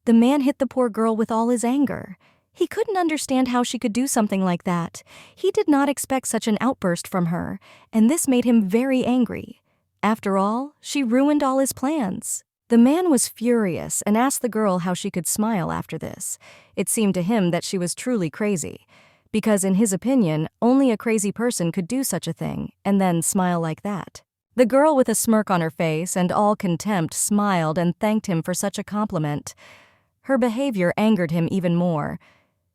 The man hit the poor girl with all his anger. He couldn't understand how she could do something like that. He did not expect such an outburst from her, and this made him very angry. After all, she ruined all his plans. The man was furious and asked the girl how she could smile after this. It seemed to him that she was truly crazy, because in his opinion, only a crazy person could do such a thing and then smile like that. The girl, with a smirk on her face and all contempt, smiled and thanked him for such a compliment. Her behavior angered him even more.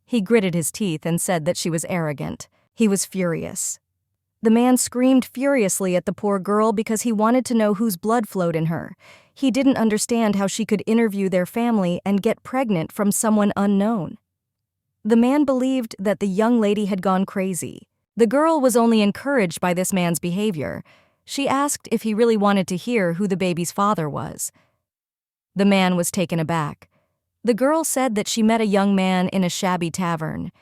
He gritted his teeth and said that she was arrogant. He was furious. The man screamed furiously at the poor girl because he wanted to know whose blood flowed in her. He didn't understand how she could interview their family and get pregnant from someone unknown. The man believed that the young lady had gone crazy. The girl was only encouraged by this man's behavior. She asked if he really wanted to hear who the baby's father was. The man was taken aback. The girl said that she met a young man in a shabby tavern.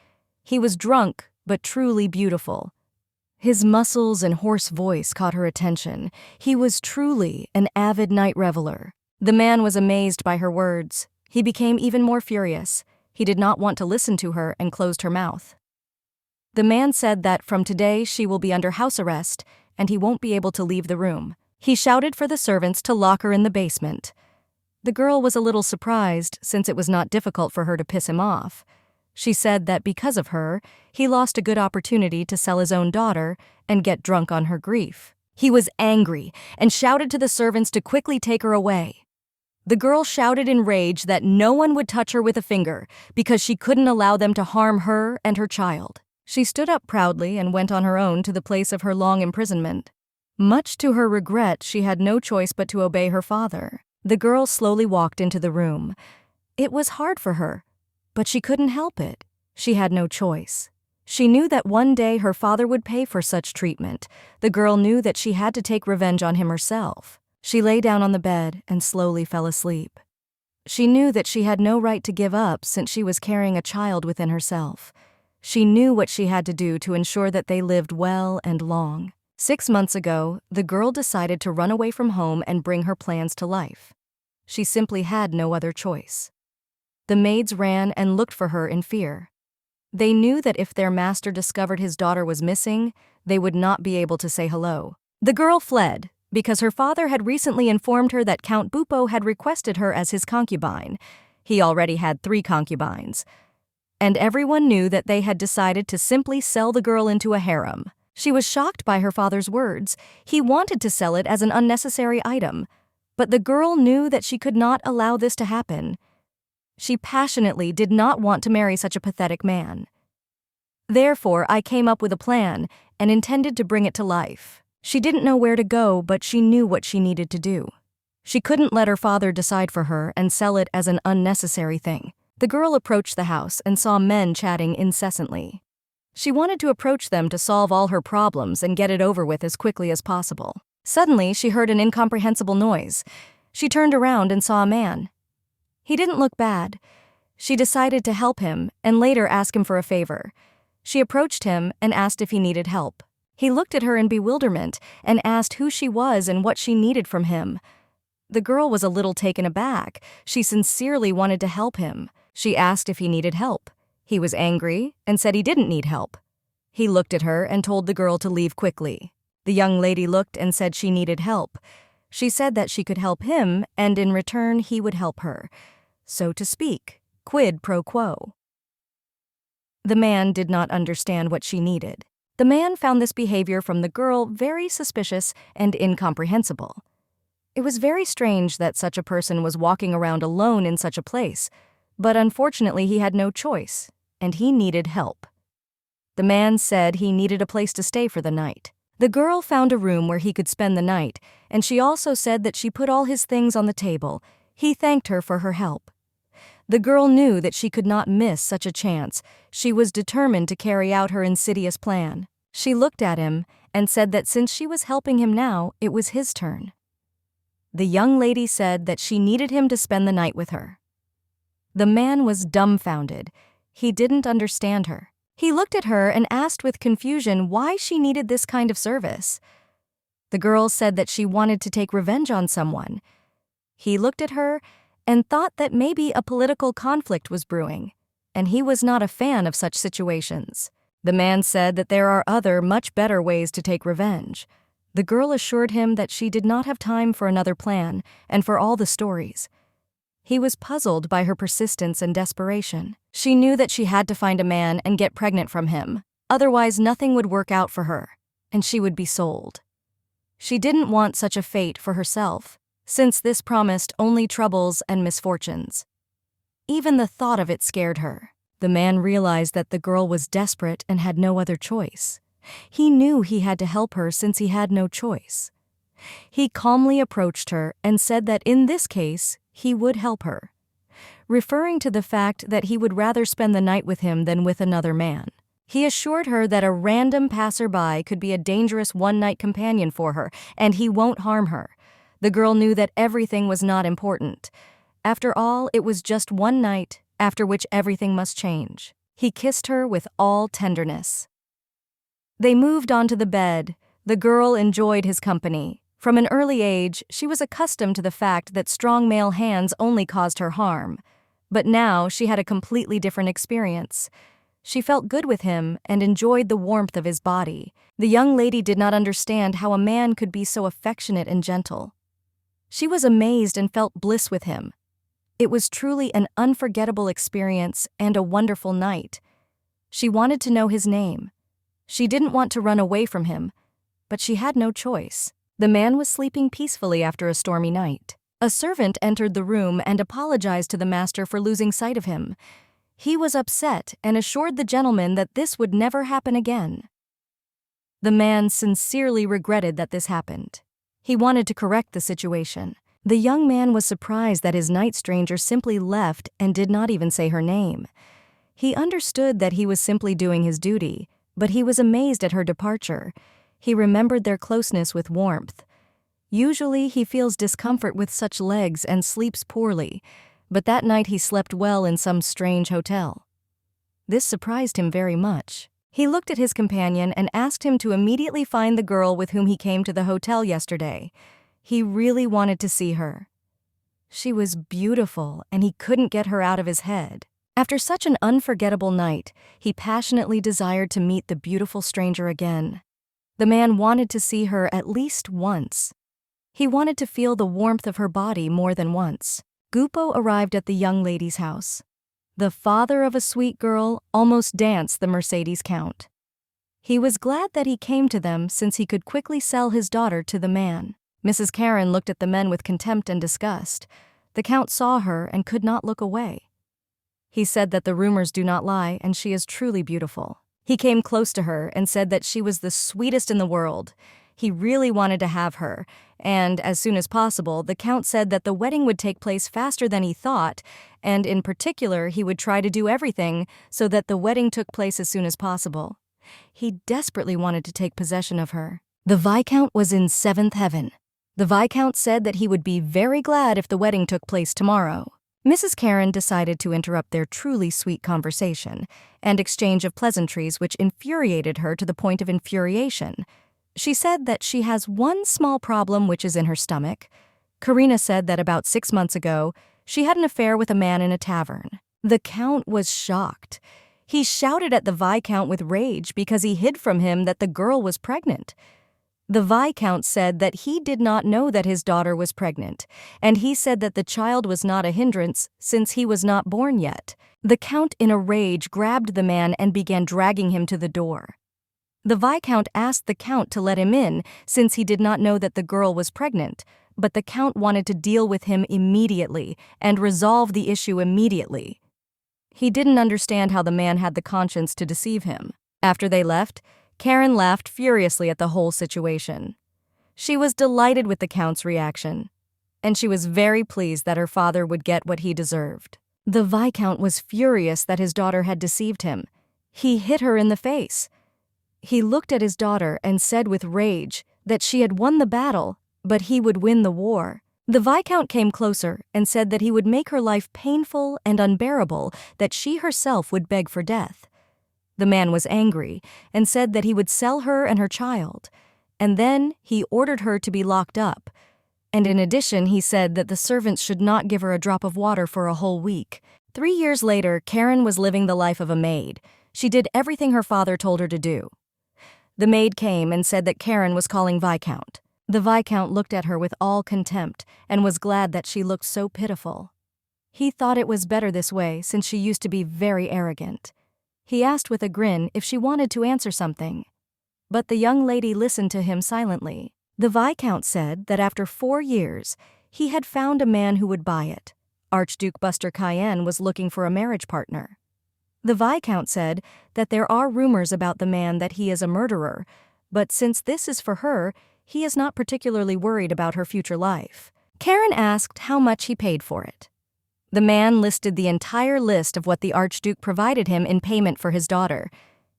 He was drunk, but truly beautiful. His muscles and hoarse voice caught her attention. He was truly an avid night reveler. The man was amazed by her words. He became even more furious. He did not want to listen to her and closed her mouth. The man said that from today she will be under house arrest and he won't be able to leave the room. He shouted for the servants to lock her in the basement. The girl was a little surprised since it was not difficult for her to piss him off. She said that because of her, he lost a good opportunity to sell his own daughter and get drunk on her grief. He was angry and shouted to the servants to quickly take her away. The girl shouted in rage that no one would touch her with a finger because she couldn't allow them to harm her and her child. She stood up proudly and went on her own to the place of her long imprisonment. Much to her regret, she had no choice but to obey her father. The girl slowly walked into the room. It was hard for her, but she couldn't help it. She had no choice. She knew that one day her father would pay for such treatment. The girl knew that she had to take revenge on him herself. She lay down on the bed and slowly fell asleep. She knew that she had no right to give up since she was carrying a child within herself. She knew what she had to do to ensure that they lived well and long. 6 months ago, the girl decided to run away from home and bring her plans to life. She simply had no other choice. The maids ran and looked for her in fear. They knew that if their master discovered his daughter was missing, they would not be able to say hello. The girl fled because her father had recently informed her that Count Bupo had requested her as his concubine. He already had 3 concubines. And everyone knew that they had decided to simply sell the girl into a harem. She was shocked by her father's words. He wanted to sell it as an unnecessary item, but the girl knew that she could not allow this to happen. She passionately did not want to marry such a pathetic man. Therefore, I came up with a plan and intended to bring it to life. She didn't know where to go, but she knew what she needed to do. She couldn't let her father decide for her and sell it as an unnecessary thing. The girl approached the house and saw men chatting incessantly. She wanted to approach them to solve all her problems and get it over with as quickly as possible. Suddenly, she heard an incomprehensible noise. She turned around and saw a man. He didn't look bad. She decided to help him and later ask him for a favor. She approached him and asked if he needed help. He looked at her in bewilderment and asked who she was and what she needed from him. The girl was a little taken aback. She sincerely wanted to help him. She asked if he needed help. He was angry and said he didn't need help. He looked at her and told the girl to leave quickly. The young lady looked and said she needed help. She said that she could help him and in return he would help her. So to speak, quid pro quo. The man did not understand what she needed. The man found this behavior from the girl very suspicious and incomprehensible. It was very strange that such a person was walking around alone in such a place, but unfortunately he had no choice, and he needed help. The man said he needed a place to stay for the night. The girl found a room where he could spend the night, and she also said that she put all his things on the table. He thanked her for her help. The girl knew that she could not miss such a chance. She was determined to carry out her insidious plan. She looked at him and said that since she was helping him now, it was his turn. The young lady said that she needed him to spend the night with her. The man was dumbfounded. He didn't understand her. He looked at her and asked with confusion why she needed this kind of service. The girl said that she wanted to take revenge on someone. He looked at her and thought that maybe a political conflict was brewing, and he was not a fan of such situations. The man said that there are other, much better ways to take revenge. The girl assured him that she did not have time for another plan and for all the stories. He was puzzled by her persistence and desperation. She knew that she had to find a man and get pregnant from him, otherwise nothing would work out for her, and she would be sold. She didn't want such a fate for herself, since this promised only troubles and misfortunes. Even the thought of it scared her. The man realized that the girl was desperate and had no other choice. He knew he had to help her since he had no choice. He calmly approached her and said that in this case, he would help her, referring to the fact that he would rather spend the night with him than with another man. He assured her that a random passerby could be a dangerous one-night companion for her, and he won't harm her. The girl knew that everything was not important. After all, it was just one night, after which everything must change. He kissed her with all tenderness. They moved onto the bed. The girl enjoyed his company. From an early age, she was accustomed to the fact that strong male hands only caused her harm. But now she had a completely different experience. She felt good with him and enjoyed the warmth of his body. The young lady did not understand how a man could be so affectionate and gentle. She was amazed and felt bliss with him. It was truly an unforgettable experience and a wonderful night. She wanted to know his name. She didn't want to run away from him, but she had no choice. The man was sleeping peacefully after a stormy night. A servant entered the room and apologized to the master for losing sight of him. He was upset and assured the gentleman that this would never happen again. The man sincerely regretted that this happened. He wanted to correct the situation. The young man was surprised that his night stranger simply left and did not even say her name. He understood that he was simply doing his duty, but he was amazed at her departure. He remembered their closeness with warmth. Usually he feels discomfort with such legs and sleeps poorly, but that night he slept well in some strange hotel. This surprised him very much. He looked at his companion and asked him to immediately find the girl with whom he came to the hotel yesterday. He really wanted to see her. She was beautiful, and he couldn't get her out of his head. After such an unforgettable night, he passionately desired to meet the beautiful stranger again. The man wanted to see her at least once. He wanted to feel the warmth of her body more than once. Gupo arrived at the young lady's house. The father of a sweet girl almost danced the Mercedes Count. He was glad that he came to them since he could quickly sell his daughter to the man. Mrs. Karen looked at the men with contempt and disgust. The Count saw her and could not look away. He said that the rumors do not lie and she is truly beautiful. He came close to her and said that she was the sweetest in the world. He really wanted to have her, and as soon as possible, the Count said that the wedding would take place faster than he thought, and in particular, he would try to do everything so that the wedding took place as soon as possible. He desperately wanted to take possession of her. The Viscount was in seventh heaven. The Viscount said that he would be very glad if the wedding took place tomorrow. Mrs. Karen decided to interrupt their truly sweet conversation and exchange of pleasantries which infuriated her to the point of infuriation. She said that she has one small problem which is in her stomach. Karina said that about 6 months ago, she had an affair with a man in a tavern. The Count was shocked. He shouted at the Viscount with rage because he hid from him that the girl was pregnant. The Viscount said that he did not know that his daughter was pregnant, and he said that the child was not a hindrance since he was not born yet. The Count, in a rage, grabbed the man and began dragging him to the door. The Viscount asked the Count to let him in since he did not know that the girl was pregnant, but the Count wanted to deal with him immediately and resolve the issue immediately. He didn't understand how the man had the conscience to deceive him. After they left, Karen laughed furiously at the whole situation. She was delighted with the Count's reaction, and she was very pleased that her father would get what he deserved. The Viscount was furious that his daughter had deceived him. He hit her in the face. He looked at his daughter and said with rage that she had won the battle, but he would win the war. The Viscount came closer and said that he would make her life painful and unbearable, that she herself would beg for death. The man was angry and said that he would sell her and her child, and then he ordered her to be locked up. And in addition, he said that the servants should not give her a drop of water for a whole week. 3 years later, Karen was living the life of a maid. She did everything her father told her to do. The maid came and said that Karen was calling Viscount. The Viscount looked at her with all contempt and was glad that she looked so pitiful. He thought it was better this way since she used to be very arrogant. He asked with a grin if she wanted to answer something. But the young lady listened to him silently. The Viscount said that after 4 years, he had found a man who would buy it. Archduke Buster Cayenne was looking for a marriage partner. The Viscount said that there are rumors about the man that he is a murderer, but since this is for her, he is not particularly worried about her future life. Karen asked how much he paid for it. The man listed the entire list of what the Archduke provided him in payment for his daughter.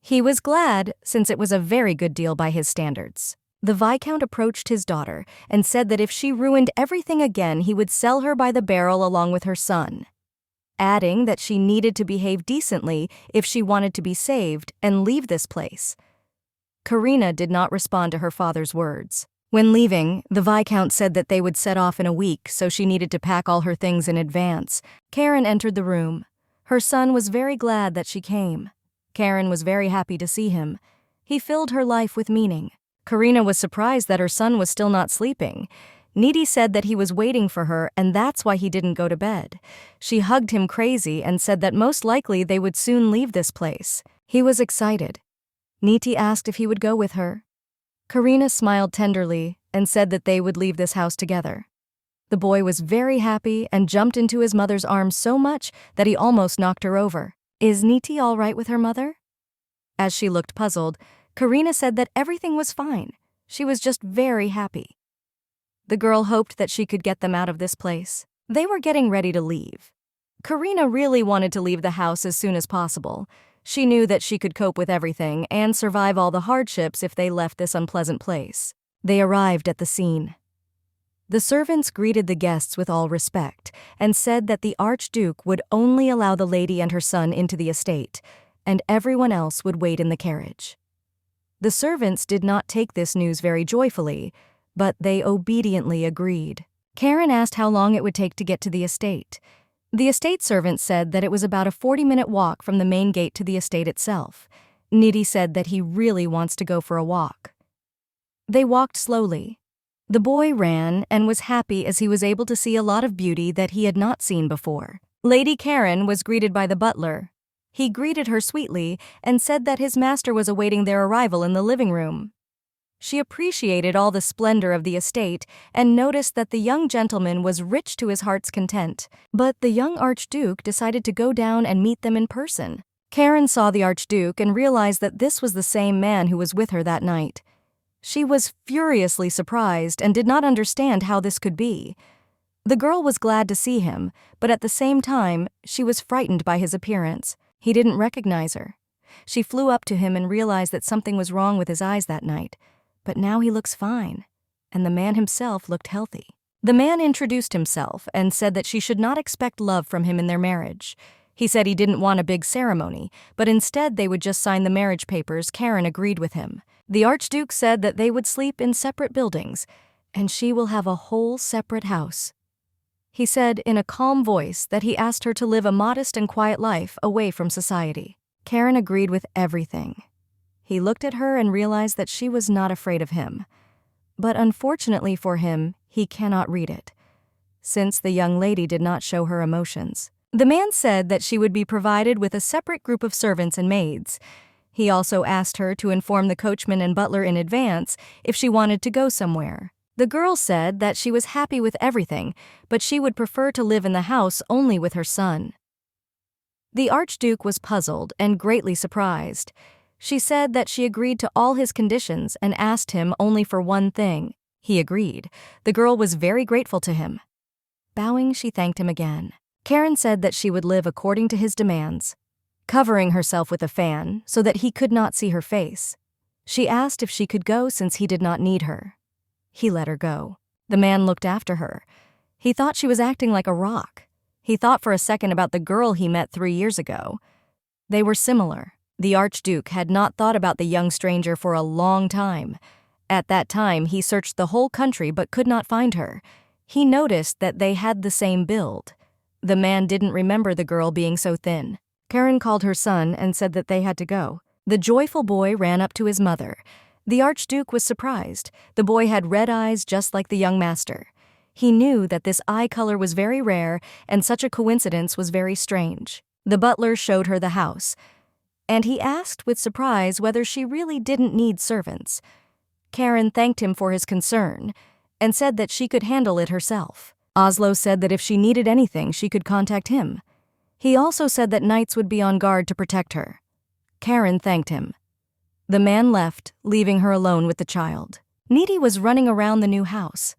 He was glad, since it was a very good deal by his standards. The Viscount approached his daughter and said that if she ruined everything again, he would sell her by the barrel along with her son, adding that she needed to behave decently if she wanted to be saved and leave this place. Karina did not respond to her father's words. When leaving, the Viscount said that they would set off in a week, so she needed to pack all her things in advance. Karen entered the room. Her son was very glad that she came. Karen was very happy to see him. He filled her life with meaning. Karina was surprised that her son was still not sleeping. Needy said that he was waiting for her and that's why he didn't go to bed. She hugged him crazy and said that most likely they would soon leave this place. He was excited. Needy asked if he would go with her. Karina smiled tenderly and said that they would leave this house together. The boy was very happy and jumped into his mother's arms so much that he almost knocked her over. Is Needy all right with her mother? As she looked puzzled, Karina said that everything was fine. She was just very happy. The girl hoped that she could get them out of this place. They were getting ready to leave. Karina really wanted to leave the house as soon as possible. She knew that she could cope with everything and survive all the hardships if they left this unpleasant place. They arrived at the scene. The servants greeted the guests with all respect and said that the Archduke would only allow the lady and her son into the estate, and everyone else would wait in the carriage. The servants did not take this news very joyfully, but they obediently agreed. Karen asked how long it would take to get to the estate. The estate servant said that it was about a 40-minute walk from the main gate to the estate itself. Needy said that he really wants to go for a walk. They walked slowly. The boy ran and was happy as he was able to see a lot of beauty that he had not seen before. Lady Karen was greeted by the butler. He greeted her sweetly and said that his master was awaiting their arrival in the living room. She appreciated all the splendor of the estate and noticed that the young gentleman was rich to his heart's content. But the young Archduke decided to go down and meet them in person. Karen saw the Archduke and realized that this was the same man who was with her that night. She was furiously surprised and did not understand how this could be. The girl was glad to see him, but at the same time, she was frightened by his appearance. He didn't recognize her. She flew up to him and realized that something was wrong with his eyes that night. But now he looks fine, and the man himself looked healthy. The man introduced himself and said that she should not expect love from him in their marriage. He said he didn't want a big ceremony, but instead they would just sign the marriage papers. Karen agreed with him. The Archduke said that they would sleep in separate buildings, and she will have a whole separate house. He said in a calm voice that he asked her to live a modest and quiet life away from society. Karen agreed with everything. He looked at her and realized that she was not afraid of him. But unfortunately for him, he cannot read it, since the young lady did not show her emotions. The man said that she would be provided with a separate group of servants and maids. He also asked her to inform the coachman and butler in advance if she wanted to go somewhere. The girl said that she was happy with everything, but she would prefer to live in the house only with her son. The Archduke was puzzled and greatly surprised. She said that she agreed to all his conditions and asked him only for one thing. He agreed. The girl was very grateful to him. Bowing, she thanked him again. Karen said that she would live according to his demands, covering herself with a fan so that he could not see her face. She asked if she could go since he did not need her. He let her go. The man looked after her. He thought she was acting like a rock. He thought for a second about the girl he met 3 years ago. They were similar. The Archduke had not thought about the young stranger for a long time. At that time, he searched the whole country but could not find her. He noticed that they had the same build. The man didn't remember the girl being so thin. Karen called her son and said that they had to go. The joyful boy ran up to his mother. The Archduke was surprised. The boy had red eyes just like the young master. He knew that this eye color was very rare and such a coincidence was very strange. The butler showed her the house, and he asked with surprise whether she really didn't need servants. Karen thanked him for his concern and said that she could handle it herself. Oslo said that if she needed anything, she could contact him. He also said that knights would be on guard to protect her. Karen thanked him. The man left, leaving her alone with the child. Needy was running around the new house.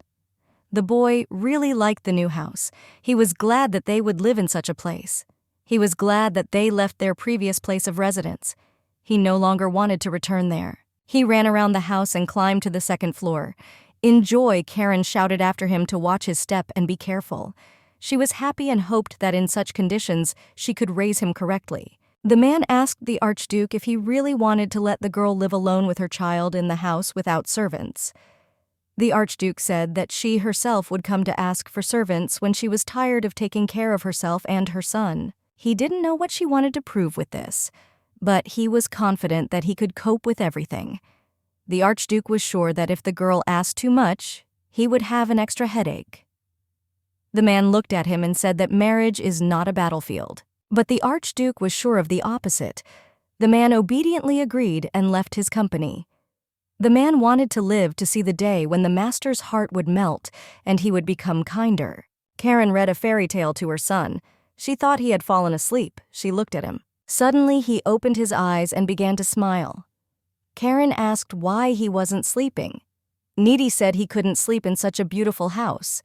The boy really liked the new house. He was glad that they would live in such a place. He was glad that they left their previous place of residence. He no longer wanted to return there. He ran around the house and climbed to the second floor. In joy, Karen shouted after him to watch his step and be careful. She was happy and hoped that in such conditions she could raise him correctly. The man asked the Archduke if he really wanted to let the girl live alone with her child in the house without servants. The Archduke said that she herself would come to ask for servants when she was tired of taking care of herself and her son. He didn't know what she wanted to prove with this, but he was confident that he could cope with everything. The Archduke was sure that if the girl asked too much, he would have an extra headache. The man looked at him and said that marriage is not a battlefield. But the Archduke was sure of the opposite. The man obediently agreed and left his company. The man wanted to live to see the day when the master's heart would melt and he would become kinder. Karen read a fairy tale to her son. She thought he had fallen asleep. She looked at him. Suddenly he opened his eyes and began to smile. Karen asked why he wasn't sleeping. Needy said he couldn't sleep in such a beautiful house.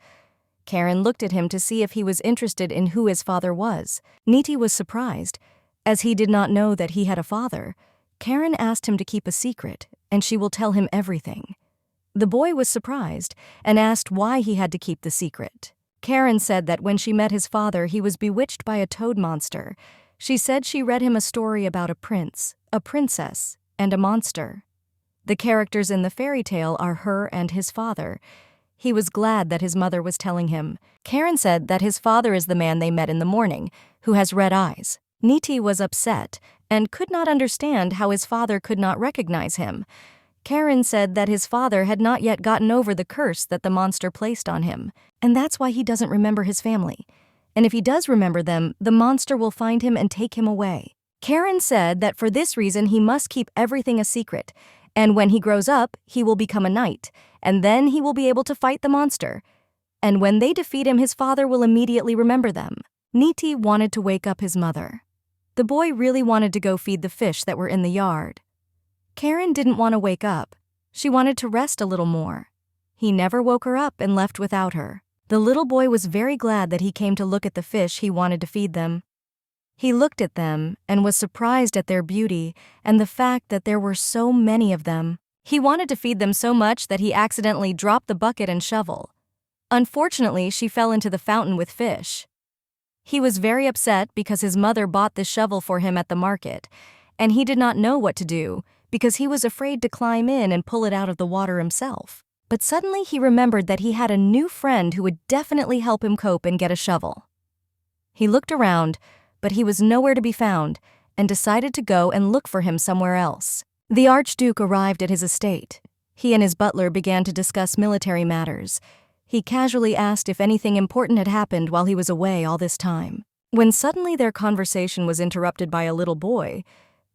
Karen looked at him to see if he was interested in who his father was. Needy was surprised, as he did not know that he had a father. Karen asked him to keep a secret, and she will tell him everything. The boy was surprised and asked why he had to keep the secret. Karen said that when she met his father, he was bewitched by a toad monster. She said she read him a story about a prince, a princess, and a monster. The characters in the fairy tale are her and his father. He was glad that his mother was telling him. Karen said that his father is the man they met in the morning, who has red eyes. Niti was upset and could not understand how his father could not recognize him. Karen said that his father had not yet gotten over the curse that the monster placed on him, and that's why he doesn't remember his family. And if he does remember them, the monster will find him and take him away. Karen said that for this reason he must keep everything a secret, and when he grows up, he will become a knight, and then he will be able to fight the monster. And when they defeat him, his father will immediately remember them. Niti wanted to wake up his mother. The boy really wanted to go feed the fish that were in the yard. Karen didn't want to wake up. She wanted to rest a little more. He never woke her up and left without her. The little boy was very glad that he came to look at the fish he wanted to feed them. He looked at them and was surprised at their beauty and the fact that there were so many of them. He wanted to feed them so much that he accidentally dropped the bucket and shovel. Unfortunately, she fell into the fountain with fish. He was very upset because his mother bought this shovel for him at the market, and he did not know what to do because he was afraid to climb in and pull it out of the water himself. But suddenly he remembered that he had a new friend who would definitely help him cope and get a shovel. He looked around, but he was nowhere to be found, and decided to go and look for him somewhere else. The Archduke arrived at his estate. He and his butler began to discuss military matters. He casually asked if anything important had happened while he was away all this time. When suddenly their conversation was interrupted by a little boy,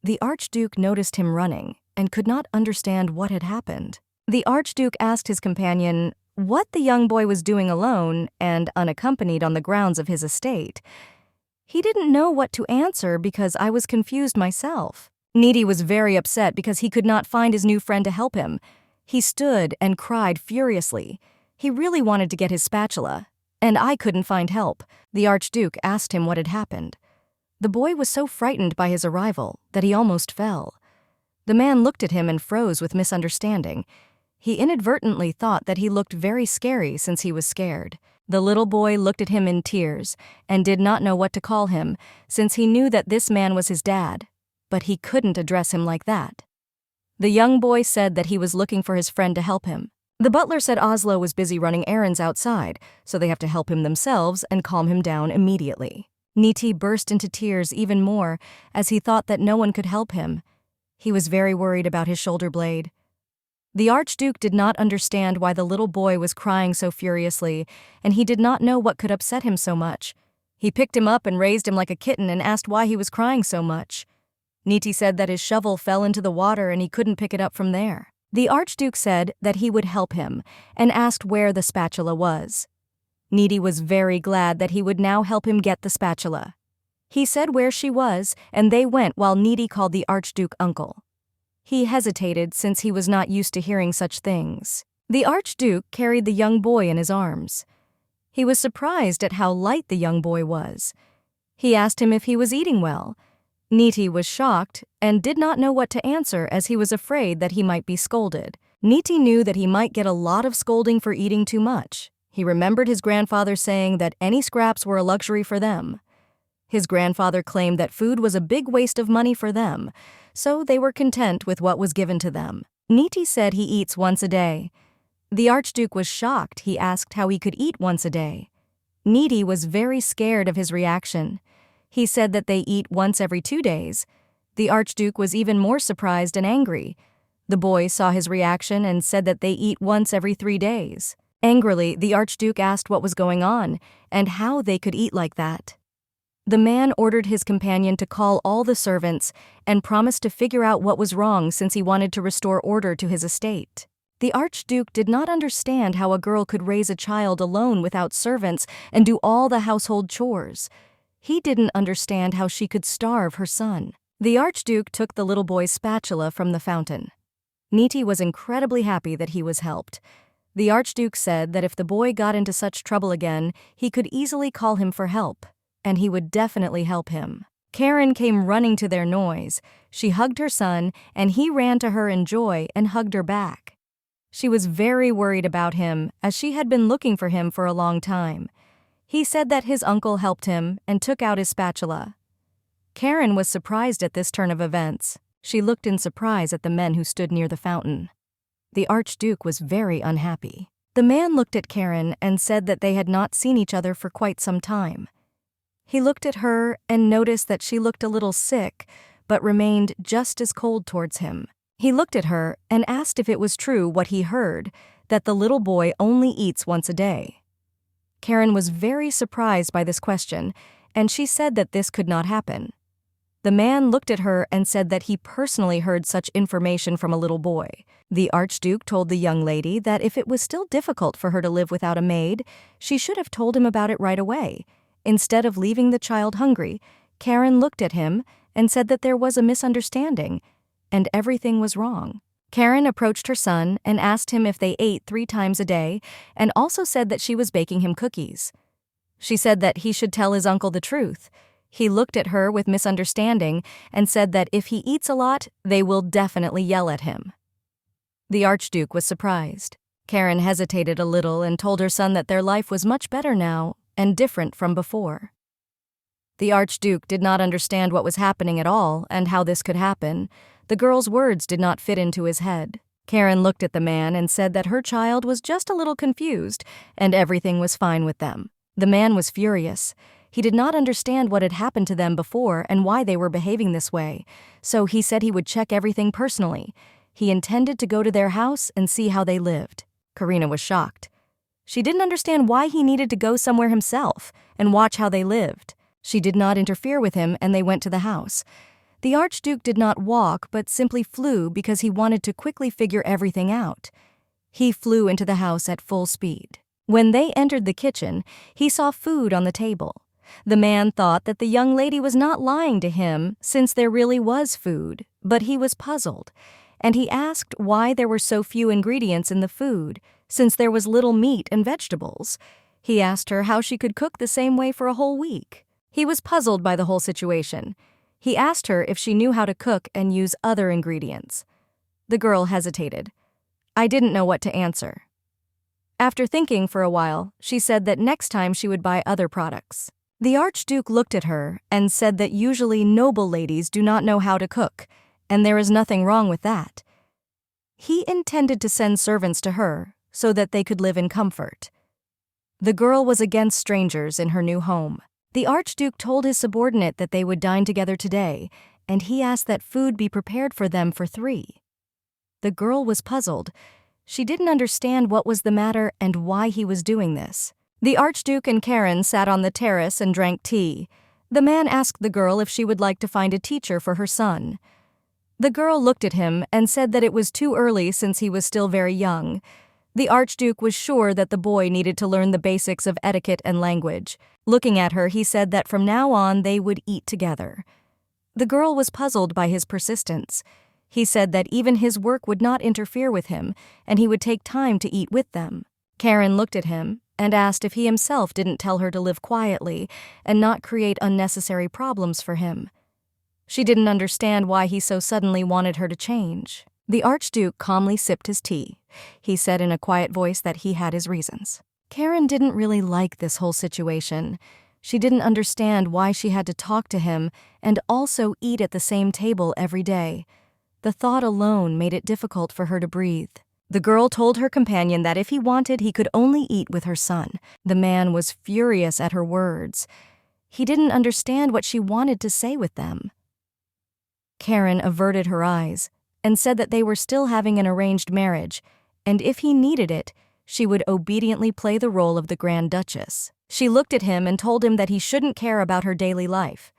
the Archduke noticed him running and could not understand what had happened. The Archduke asked his companion what the young boy was doing alone and unaccompanied on the grounds of his estate. He didn't know what to answer because I was confused myself. Needy was very upset because he could not find his new friend to help him. He stood and cried furiously. He really wanted to get his spatula, and I couldn't find help. The Archduke asked him what had happened. The boy was so frightened by his arrival that he almost fell. The man looked at him and froze with misunderstanding. He inadvertently thought that he looked very scary since he was scared. The little boy looked at him in tears and did not know what to call him since he knew that this man was his dad, but he couldn't address him like that. The young boy said that he was looking for his friend to help him. The butler said Oslo was busy running errands outside, so they have to help him themselves and calm him down immediately. Niti burst into tears even more as he thought that no one could help him. He was very worried about his shoulder blade. The Archduke did not understand why the little boy was crying so furiously, and he did not know what could upset him so much. He picked him up and raised him like a kitten and asked why he was crying so much. Niti said that his shovel fell into the water and he couldn't pick it up from there. The Archduke said that he would help him and asked where the spatula was. Niti was very glad that he would now help him get the spatula. He said where she was, and they went while Niti called the Archduke uncle. He hesitated since he was not used to hearing such things. The Archduke carried the young boy in his arms. He was surprised at how light the young boy was. He asked him if he was eating well. Niti was shocked and did not know what to answer as he was afraid that he might be scolded. Niti knew that he might get a lot of scolding for eating too much. He remembered his grandfather saying that any scraps were a luxury for them. His grandfather claimed that food was a big waste of money for them, so they were content with what was given to them. Niti said he eats once a day. The Archduke was shocked. He asked how he could eat once a day. Niti was very scared of his reaction. He said that they eat once every 2 days. The Archduke was even more surprised and angry. The boy saw his reaction and said that they eat once every 3 days. Angrily, the Archduke asked what was going on and how they could eat like that. The man ordered his companion to call all the servants and promised to figure out what was wrong since he wanted to restore order to his estate. The Archduke did not understand how a girl could raise a child alone without servants and do all the household chores. He didn't understand how she could starve her son. The Archduke took the little boy's spatula from the fountain. Niti was incredibly happy that he was helped. The Archduke said that if the boy got into such trouble again, he could easily call him for help, and he would definitely help him. Karen came running to their noise. She hugged her son, and he ran to her in joy and hugged her back. She was very worried about him, as she had been looking for him for a long time. He said that his uncle helped him and took out his spatula. Karen was surprised at this turn of events. She looked in surprise at the men who stood near the fountain. The Archduke was very unhappy. The man looked at Karen and said that they had not seen each other for quite some time. He looked at her and noticed that she looked a little sick, but remained just as cold towards him. He looked at her and asked if it was true what he heard, that the little boy only eats once a day. Karen was very surprised by this question, and she said that this could not happen. The man looked at her and said that he personally heard such information from a little boy. The Archduke told the young lady that if it was still difficult for her to live without a maid, she should have told him about it right away. Instead of leaving the child hungry, Karen looked at him and said that there was a misunderstanding, and everything was wrong. Karen approached her son and asked him if they ate 3 times a day, and also said that she was baking him cookies. She said that he should tell his uncle the truth. He looked at her with misunderstanding and said that if he eats a lot, they will definitely yell at him. The Archduke was surprised. Karen hesitated a little and told her son that their life was much better now and different from before. The Archduke did not understand what was happening at all and how this could happen. The girl's words did not fit into his head. Karen looked at the man and said that her child was just a little confused and everything was fine with them. The man was furious. He did not understand what had happened to them before and why they were behaving this way, so he said he would check everything personally. He intended to go to their house and see how they lived. Karina was shocked. She didn't understand why he needed to go somewhere himself and watch how they lived. She did not interfere with him and they went to the house. The Archduke did not walk but simply flew because he wanted to quickly figure everything out. He flew into the house at full speed. When they entered the kitchen, he saw food on the table. The man thought that the young lady was not lying to him since there really was food, but he was puzzled, and he asked why there were so few ingredients in the food, since there was little meat and vegetables. He asked her how she could cook the same way for a whole week. He was puzzled by the whole situation. He asked her if she knew how to cook and use other ingredients. The girl hesitated. I didn't know what to answer. After thinking for a while, she said that next time she would buy other products. The Archduke looked at her and said that usually noble ladies do not know how to cook, and there is nothing wrong with that. He intended to send servants to her, so that they could live in comfort. The girl was against strangers in her new home. The Archduke told his subordinate that they would dine together today, and he asked that food be prepared for them for 3. The girl was puzzled. She didn't understand what was the matter and why he was doing this. The Archduke and Karen sat on the terrace and drank tea. The man asked the girl if she would like to find a teacher for her son. The girl looked at him and said that it was too early since he was still very young. The Archduke was sure that the boy needed to learn the basics of etiquette and language. Looking at her, he said that from now on they would eat together. The girl was puzzled by his persistence. He said that even his work would not interfere with him, and he would take time to eat with them. Karen looked at him and asked if he himself didn't tell her to live quietly and not create unnecessary problems for him. She didn't understand why he so suddenly wanted her to change. The Archduke calmly sipped his tea. He said in a quiet voice that he had his reasons. Karen didn't really like this whole situation. She didn't understand why she had to talk to him and also eat at the same table every day. The thought alone made it difficult for her to breathe. The girl told her companion that if he wanted, he could only eat with her son. The man was furious at her words. He didn't understand what she wanted to say with them. Karen averted her eyes and said that they were still having an arranged marriage, and if he needed it, she would obediently play the role of the Grand Duchess. She looked at him and told him that he shouldn't care about her daily life.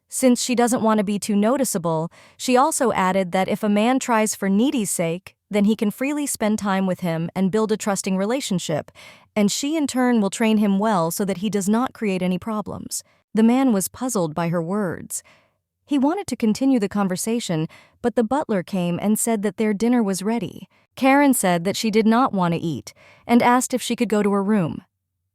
Since she doesn't want to be too noticeable, she also added that if a man tries for needy's sake, then he can freely spend time with him and build a trusting relationship, and she in turn will train him well so that he does not create any problems. The man was puzzled by her words. He wanted to continue the conversation, but the butler came and said that their dinner was ready. Karen said that she did not want to eat and asked if she could go to her room.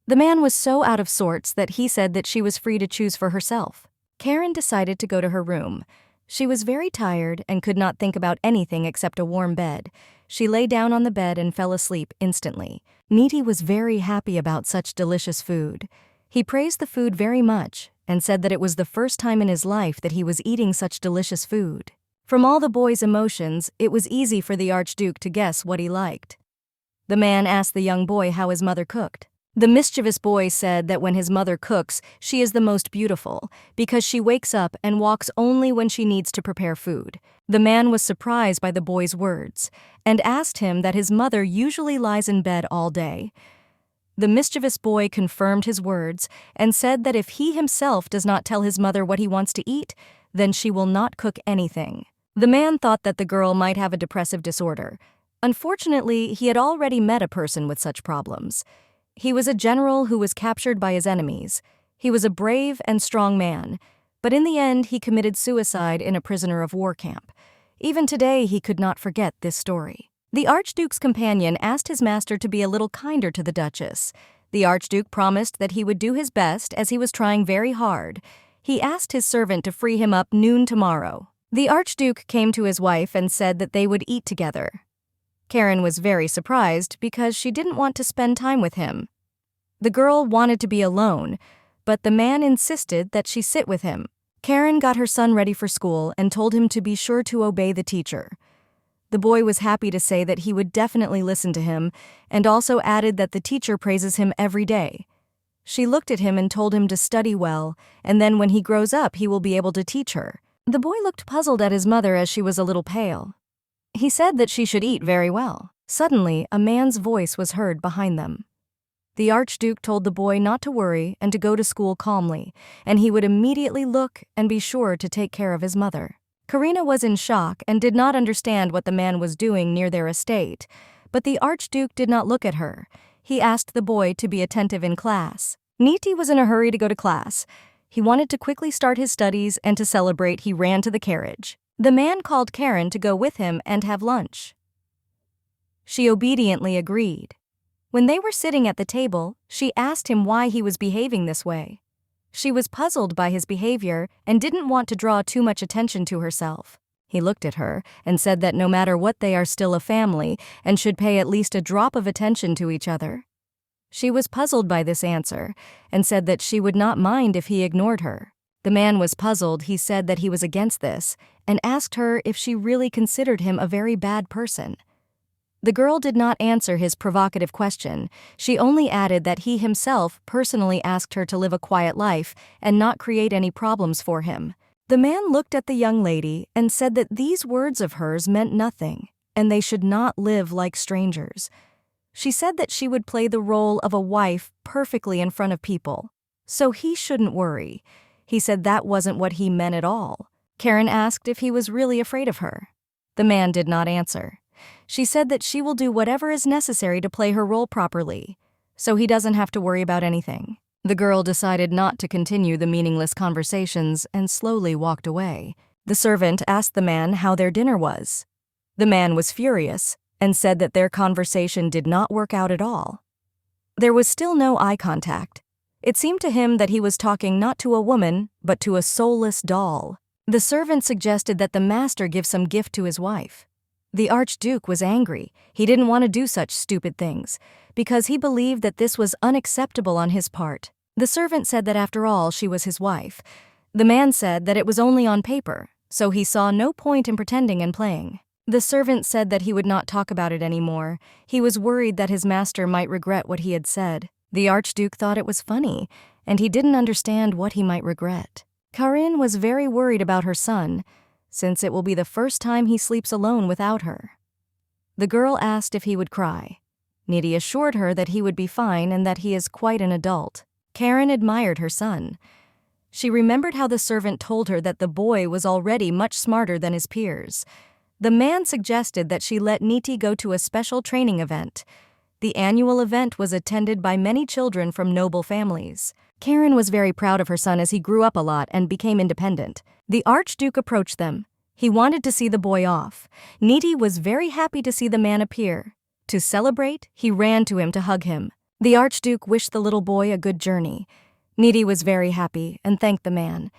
The man was so out of sorts that he said that she was free to choose for herself. Karen decided to go to her room. She was very tired and could not think about anything except a warm bed. She lay down on the bed and fell asleep instantly. Needy was very happy about such delicious food. He praised the food very much and said that it was the first time in his life that he was eating such delicious food. From all the boy's emotions, it was easy for the Archduke to guess what he liked. The man asked the young boy how his mother cooked. The mischievous boy said that when his mother cooks, she is the most beautiful, because she wakes up and walks only when she needs to prepare food. The man was surprised by the boy's words, and asked him that his mother usually lies in bed all day. The mischievous boy confirmed his words, and said that if he himself does not tell his mother what he wants to eat, then she will not cook anything. The man thought that the girl might have a depressive disorder. Unfortunately, he had already met a person with such problems. He was a general who was captured by his enemies. He was a brave and strong man, but in the end he committed suicide in a prisoner of war camp. Even today he could not forget this story. The Archduke's companion asked his master to be a little kinder to the Duchess. The Archduke promised that he would do his best as he was trying very hard. He asked his servant to free him up noon tomorrow. The Archduke came to his wife and said that they would eat together. Karen was very surprised because she didn't want to spend time with him. The girl wanted to be alone, but the man insisted that she sit with him. Karen got her son ready for school and told him to be sure to obey the teacher. The boy was happy to say that he would definitely listen to him, and also added that the teacher praises him every day. She looked at him and told him to study well, and then when he grows up he will be able to teach her. The boy looked puzzled at his mother as she was a little pale. He said that she should eat very well. Suddenly, a man's voice was heard behind them. The Archduke told the boy not to worry and to go to school calmly, and he would immediately look and be sure to take care of his mother. Karina was in shock and did not understand what the man was doing near their estate, but the Archduke did not look at her. He asked the boy to be attentive in class. Niti was in a hurry to go to class. He wanted to quickly start his studies, and to celebrate he ran to the carriage. The man called Karen to go with him and have lunch. She obediently agreed. When they were sitting at the table, she asked him why he was behaving this way. She was puzzled by his behavior and didn't want to draw too much attention to herself. He looked at her and said that no matter what they are still a family and should pay at least a drop of attention to each other. She was puzzled by this answer and said that she would not mind if he ignored her. The man was puzzled. He said that he was against this and asked her if she really considered him a very bad person. The girl did not answer his provocative question. She only added that he himself personally asked her to live a quiet life and not create any problems for him. The man looked at the young lady and said that these words of hers meant nothing, and they should not live like strangers. She said that she would play the role of a wife perfectly in front of people, so he shouldn't worry. He said that wasn't what he meant at all. Karen asked if he was really afraid of her. The man did not answer. She said that she will do whatever is necessary to play her role properly, so he doesn't have to worry about anything. The girl decided not to continue the meaningless conversations and slowly walked away. The servant asked the man how their dinner was. The man was furious and said that their conversation did not work out at all. There was still no eye contact. It seemed to him that he was talking not to a woman, but to a soulless doll. The servant suggested that the master give some gift to his wife. The Archduke was angry. He didn't want to do such stupid things, because he believed that this was unacceptable on his part. The servant said that after all, she was his wife. The man said that it was only on paper, so he saw no point in pretending and playing. The servant said that he would not talk about it anymore. He was worried that his master might regret what he had said. The Archduke thought it was funny, and he didn't understand what he might regret. Karin was very worried about her son, since it will be the first time he sleeps alone without her. The girl asked if he would cry. Nidhi assured her that he would be fine and that he is quite an adult. Karen admired her son. She remembered how the servant told her that the boy was already much smarter than his peers. The man suggested that she let Nidhi go to a special training event. The annual event was attended by many children from noble families. Karen was very proud of her son as he grew up a lot and became independent. The Archduke approached them. He wanted to see the boy off. Nidhi was very happy to see the man appear. To celebrate, he ran to him to hug him. The Archduke wished the little boy a good journey. Nidhi was very happy and thanked the man,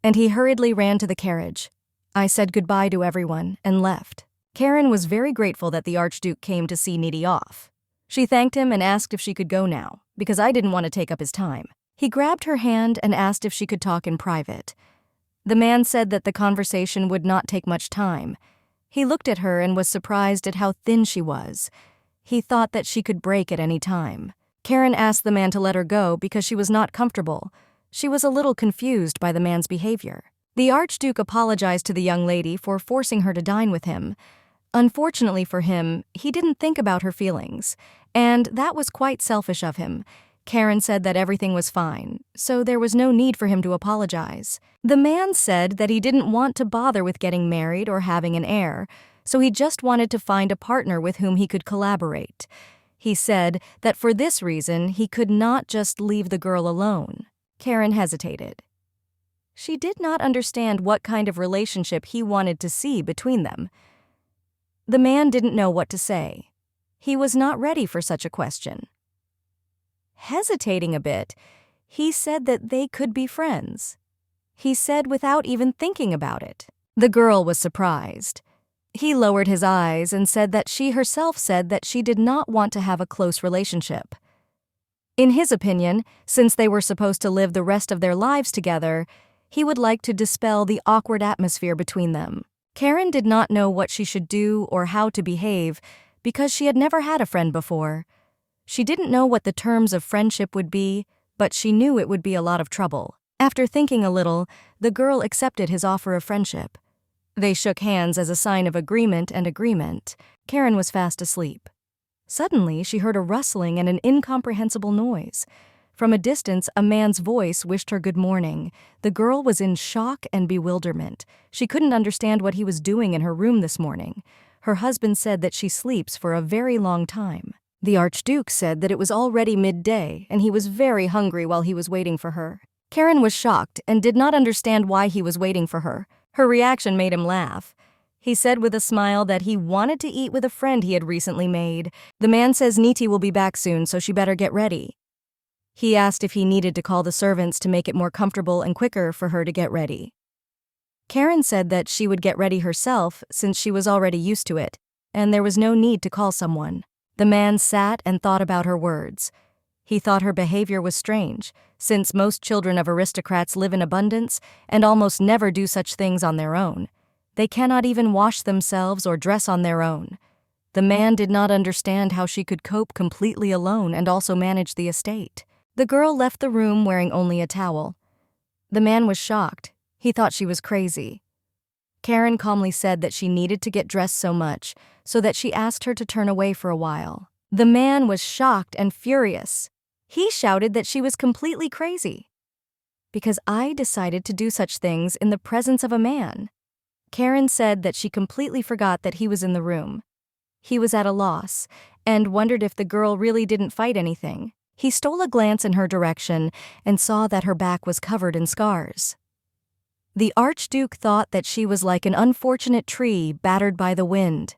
and he hurriedly ran to the carriage. I said goodbye to everyone and left. Karen was very grateful that the Archduke came to see Nidhi off. She thanked him and asked if she could go now, because I didn't want to take up his time. He grabbed her hand and asked if she could talk in private. The man said that the conversation would not take much time. He looked at her and was surprised at how thin she was. He thought that she could break at any time. Karen asked the man to let her go because she was not comfortable. She was a little confused by the man's behavior. The Archduke apologized to the young lady for forcing her to dine with him. Unfortunately for him, he didn't think about her feelings, and that was quite selfish of him. Karen said that everything was fine, so there was no need for him to apologize. The man said that he didn't want to bother with getting married or having an heir, so he just wanted to find a partner with whom he could collaborate. He said that for this reason he could not just leave the girl alone. Karen hesitated. She did not understand what kind of relationship he wanted to see between them. The man didn't know what to say. He was not ready for such a question. Hesitating a bit, he said that they could be friends. He said without even thinking about it. The girl was surprised. He lowered his eyes and said that she herself said that she did not want to have a close relationship. In his opinion, since they were supposed to live the rest of their lives together, he would like to dispel the awkward atmosphere between them. Karen did not know what she should do or how to behave because she had never had a friend before. She didn't know what the terms of friendship would be, but she knew it would be a lot of trouble. After thinking a little, the girl accepted his offer of friendship. They shook hands as a sign of agreement. Karen was fast asleep. Suddenly, she heard a rustling and an incomprehensible noise. From a distance, a man's voice wished her good morning. The girl was in shock and bewilderment. She couldn't understand what he was doing in her room this morning. Her husband said that she sleeps for a very long time. The Archduke said that it was already midday and he was very hungry while he was waiting for her. Karen was shocked and did not understand why he was waiting for her. Her reaction made him laugh. He said with a smile that he wanted to eat with a friend he had recently made. The man says Nidhi will be back soon, so she better get ready. He asked if he needed to call the servants to make it more comfortable and quicker for her to get ready. Karen said that she would get ready herself since she was already used to it, and there was no need to call someone. The man sat and thought about her words. He thought her behavior was strange, since most children of aristocrats live in abundance and almost never do such things on their own. They cannot even wash themselves or dress on their own. The man did not understand how she could cope completely alone and also manage the estate. The girl left the room wearing only a towel. The man was shocked. He thought she was crazy. Karen calmly said that she needed to get dressed so much, so that she asked her to turn away for a while. The man was shocked and furious. He shouted that she was completely crazy. Because I decided to do such things in the presence of a man. Karen said that she completely forgot that he was in the room. He was at a loss, and wondered if the girl really didn't fight anything. He stole a glance in her direction and saw that her back was covered in scars. The Archduke thought that she was like an unfortunate tree battered by the wind.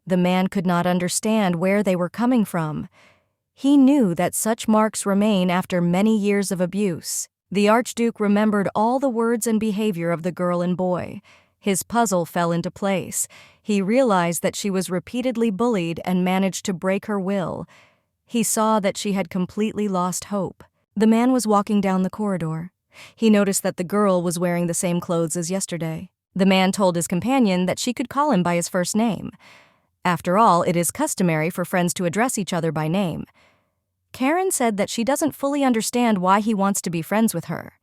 The man could not understand where they were coming from. He knew that such marks remain after many years of abuse. The Archduke remembered all the words and behavior of the girl and boy. His puzzle fell into place. He realized that she was repeatedly bullied and managed to break her will. He saw that she had completely lost hope. The man was walking down the corridor. He noticed that the girl was wearing the same clothes as yesterday. The man told his companion that she could call him by his first name. After all, it is customary for friends to address each other by name. Karen said that she doesn't fully understand why he wants to be friends with her.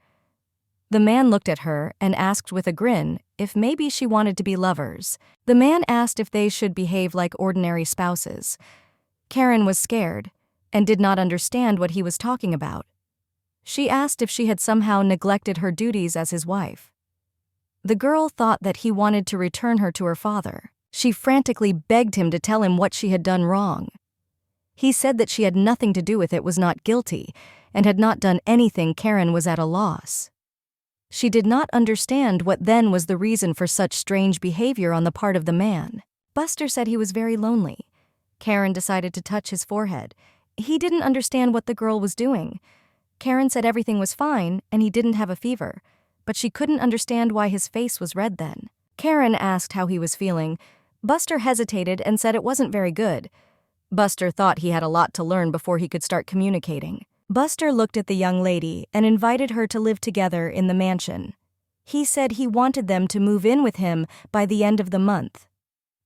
The man looked at her and asked with a grin if maybe she wanted to be lovers. The man asked if they should behave like ordinary spouses. Karen was scared and did not understand what he was talking about. She asked if she had somehow neglected her duties as his wife. The girl thought that he wanted to return her to her father. She frantically begged him to tell him what she had done wrong. He said that she had nothing to do with it, was not guilty, and had not done anything. Karen was at a loss. She did not understand what then was the reason for such strange behavior on the part of the man. Buster said he was very lonely. Karen decided to touch his forehead. He didn't understand what the girl was doing. Karen said everything was fine and he didn't have a fever, but she couldn't understand why his face was red then. Karen asked how he was feeling. Buster hesitated and said it wasn't very good. Buster thought he had a lot to learn before he could start communicating. Buster looked at the young lady and invited her to live together in the mansion. He said he wanted them to move in with him by the end of the month.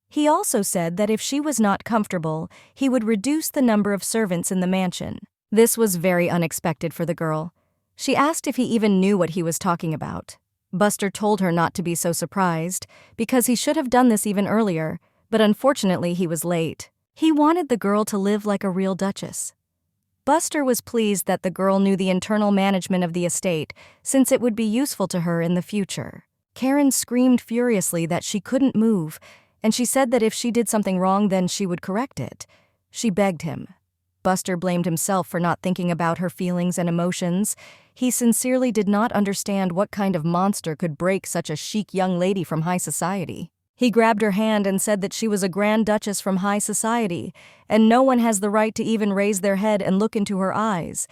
He also said that if she was not comfortable, he would reduce the number of servants in the mansion. This was very unexpected for the girl. She asked if he even knew what he was talking about. Buster told her not to be so surprised, because he should have done this even earlier, but unfortunately he was late. He wanted the girl to live like a real duchess. Buster was pleased that the girl knew the internal management of the estate, since it would be useful to her in the future. Karen screamed furiously that she couldn't move, and she said that if she did something wrong then she would correct it. She begged him. Buster blamed himself for not thinking about her feelings and emotions. He sincerely did not understand what kind of monster could break such a chic young lady from high society. He grabbed her hand and said that she was a grand duchess from high society, and no one has the right to even raise their head and look into her eyes.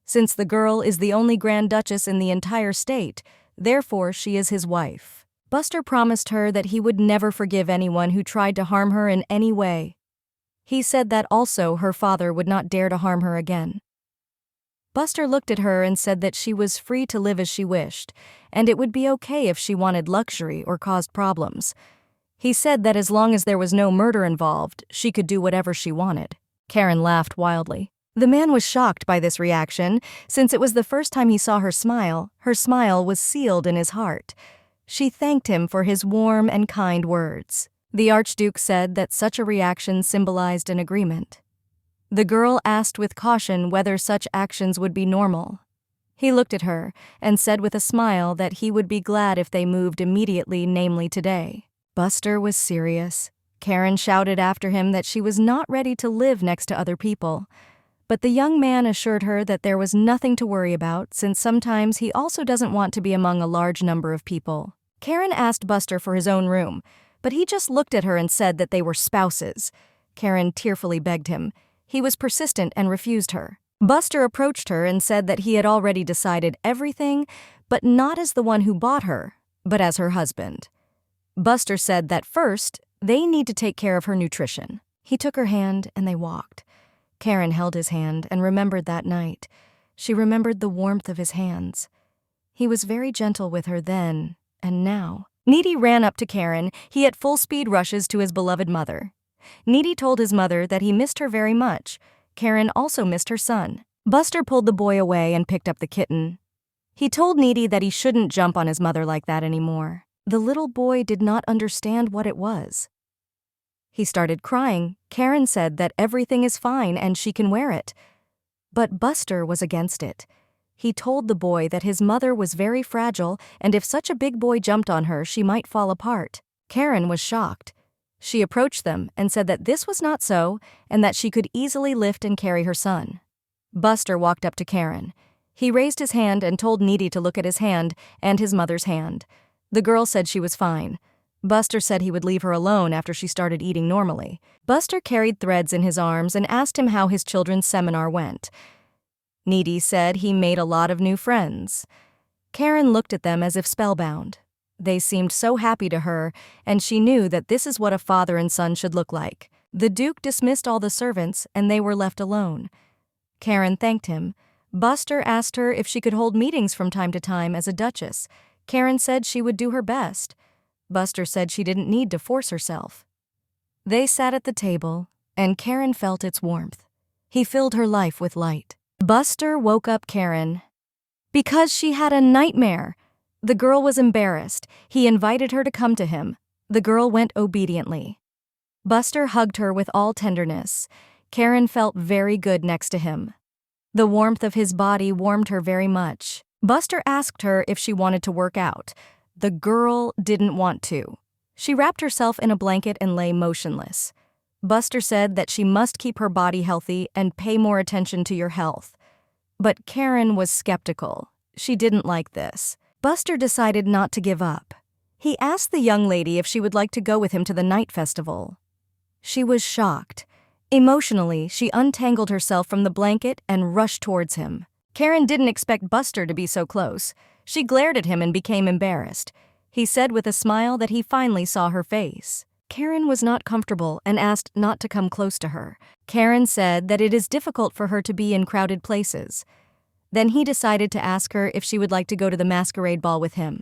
Since the girl is the only grand duchess in the entire state, therefore she is his wife. Buster promised her that he would never forgive anyone who tried to harm her in any way. He said that also her father would not dare to harm her again. Buster looked at her and said that she was free to live as she wished, and it would be okay if she wanted luxury or caused problems. He said that as long as there was no murder involved, she could do whatever she wanted. Karen laughed wildly. The man was shocked by this reaction, since it was the first time he saw her smile. Her smile was sealed in his heart. She thanked him for his warm and kind words. The Archduke said that such a reaction symbolized an agreement. The girl asked with caution whether such actions would be normal. He looked at her and said with a smile that he would be glad if they moved immediately, namely today. Buster was serious. Karen shouted after him that she was not ready to live next to other people. But the young man assured her that there was nothing to worry about, since sometimes he also doesn't want to be among a large number of people. Karen asked Buster for his own room, but he just looked at her and said that they were spouses. Karen tearfully begged him. He was persistent and refused her. Buster approached her and said that he had already decided everything, but not as the one who bought her, but as her husband. Buster said that first, they need to take care of her nutrition. He took her hand and they walked. Karen held his hand and remembered that night. She remembered the warmth of his hands. He was very gentle with her then and now. Needy ran up to Karen. He at full speed rushes to his beloved mother. Needy told his mother that he missed her very much. Karen also missed her son. Buster pulled the boy away and picked up the kitten. He told Needy that he shouldn't jump on his mother like that anymore. The little boy did not understand what it was. He started crying. Karen said that everything is fine and she can wear it. But Buster was against it. He told the boy that his mother was very fragile and if such a big boy jumped on her, she might fall apart. Karen was shocked. She approached them and said that this was not so and that she could easily lift and carry her son. Buster walked up to Karen. He raised his hand and told Needy to look at his hand and his mother's hand. The girl said she was fine. Buster said he would leave her alone after she started eating normally. Buster carried threads in his arms and asked him how his children's seminar went. Needy said he made a lot of new friends. Karen looked at them as if spellbound. They seemed so happy to her, and she knew that this is what a father and son should look like. The Duke dismissed all the servants, and they were left alone. Karen thanked him. Buster asked her if she could hold meetings from time to time as a duchess. Karen said she would do her best. Buster said she didn't need to force herself. They sat at the table, and Karen felt its warmth. He filled her life with light. Buster woke up Karen because she had a nightmare. The girl was embarrassed. He invited her to come to him. The girl went obediently. Buster hugged her with all tenderness. Karen felt very good next to him. The warmth of his body warmed her very much. Buster asked her if she wanted to work out. The girl didn't want to. She wrapped herself in a blanket and lay motionless. Buster said that she must keep her body healthy and pay more attention to your health. But Karen was skeptical. She didn't like this. Buster decided not to give up. He asked the young lady if she would like to go with him to the night festival. She was shocked. Emotionally, she untangled herself from the blanket and rushed towards him. Karen didn't expect Buster to be so close. She glared at him and became embarrassed. He said with a smile that he finally saw her face. Karen was not comfortable and asked not to come close to her. Karen said that it is difficult for her to be in crowded places. Then he decided to ask her if she would like to go to the masquerade ball with him.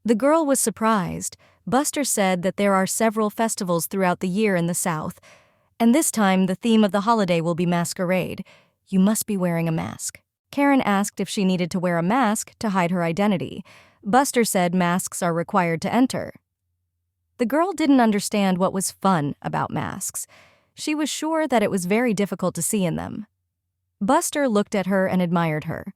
The girl was surprised. Buster said that there are several festivals throughout the year in the South, and this time the theme of the holiday will be masquerade. You must be wearing a mask. Karen asked if she needed to wear a mask to hide her identity. Buster said masks are required to enter. The girl didn't understand what was fun about masks. She was sure that it was very difficult to see in them. Buster looked at her and admired her.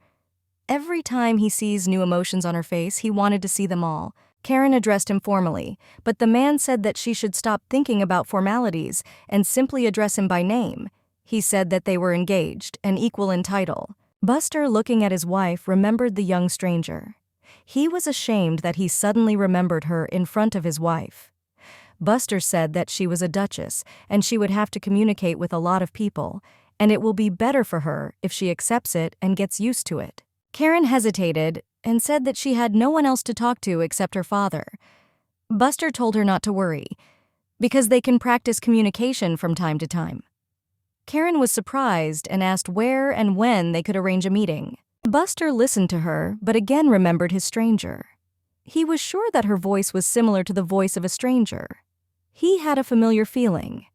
Every time he sees new emotions on her face, he wanted to see them all. Karen addressed him formally, but the man said that she should stop thinking about formalities and simply address him by name. He said that they were engaged and equal in title. Buster, looking at his wife, remembered the young stranger. He was ashamed that he suddenly remembered her in front of his wife. Buster said that she was a duchess and she would have to communicate with a lot of people, and it will be better for her if she accepts it and gets used to it. Karen hesitated and said that she had no one else to talk to except her father. Buster told her not to worry, because they can practice communication from time to time. Karen was surprised and asked where and when they could arrange a meeting. Buster listened to her, but again remembered his stranger. He was sure that her voice was similar to the voice of a stranger. He had a familiar feeling.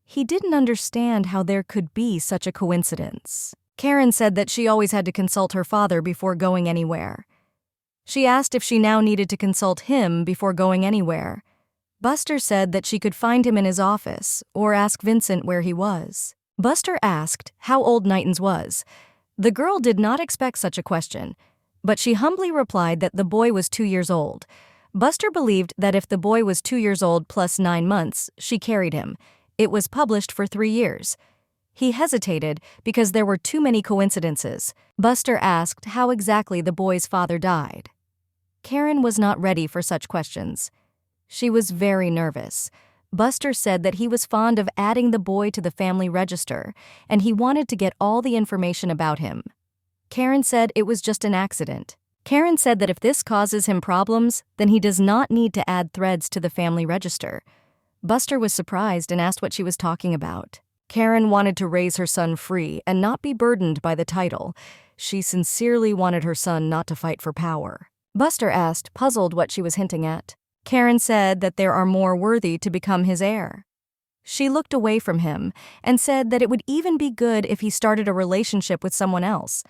He didn't understand how there could be such a coincidence. Karen said that she always had to consult her father before going anywhere. She asked if she now needed to consult him before going anywhere. Buster said that she could find him in his office or ask Vincent where he was. Buster asked how old Knightons was. The girl did not expect such a question, but she humbly replied that the boy was 2 years old. Buster believed that if the boy was 2 years old plus 9 months, she carried him. It was published for 3 years. He hesitated because there were too many coincidences. Buster asked how exactly the boy's father died. Karen was not ready for such questions. She was very nervous. Buster said that he was fond of adding the boy to the family register, and he wanted to get all the information about him. Karen said it was just an accident. Karen said that if this causes him problems, then he does not need to add threads to the family register. Buster was surprised and asked what she was talking about. Karen wanted to raise her son free and not be burdened by the title. She sincerely wanted her son not to fight for power. Buster asked, puzzled what she was hinting at. Karen said that there are more worthy to become his heir. She looked away from him and said that it would even be good if he started a relationship with someone else.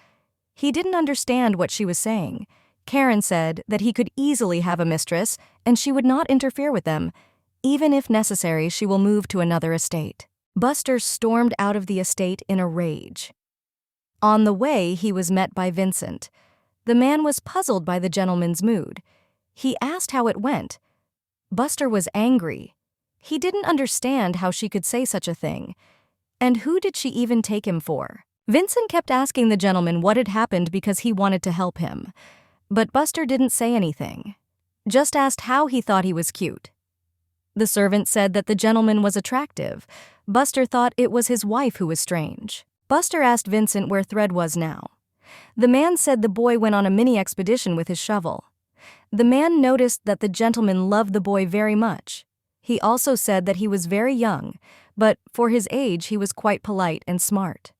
He didn't understand what she was saying. Karen said that he could easily have a mistress and she would not interfere with them. Even if necessary, she will move to another estate. Buster stormed out of the estate in a rage. On the way, he was met by Vincent. The man was puzzled by the gentleman's mood. He asked how it went. Buster was angry. He didn't understand how she could say such a thing. And who did she even take him for? Vincent kept asking the gentleman what had happened because he wanted to help him. But Buster didn't say anything. Just asked how he thought he was cute. The servant said that the gentleman was attractive. Buster thought it was his wife who was strange. Buster asked Vincent where Thread was now. The man said the boy went on a mini expedition with his shovel. The man noticed that the gentleman loved the boy very much. He also said that he was very young, but for his age he was quite polite and smart.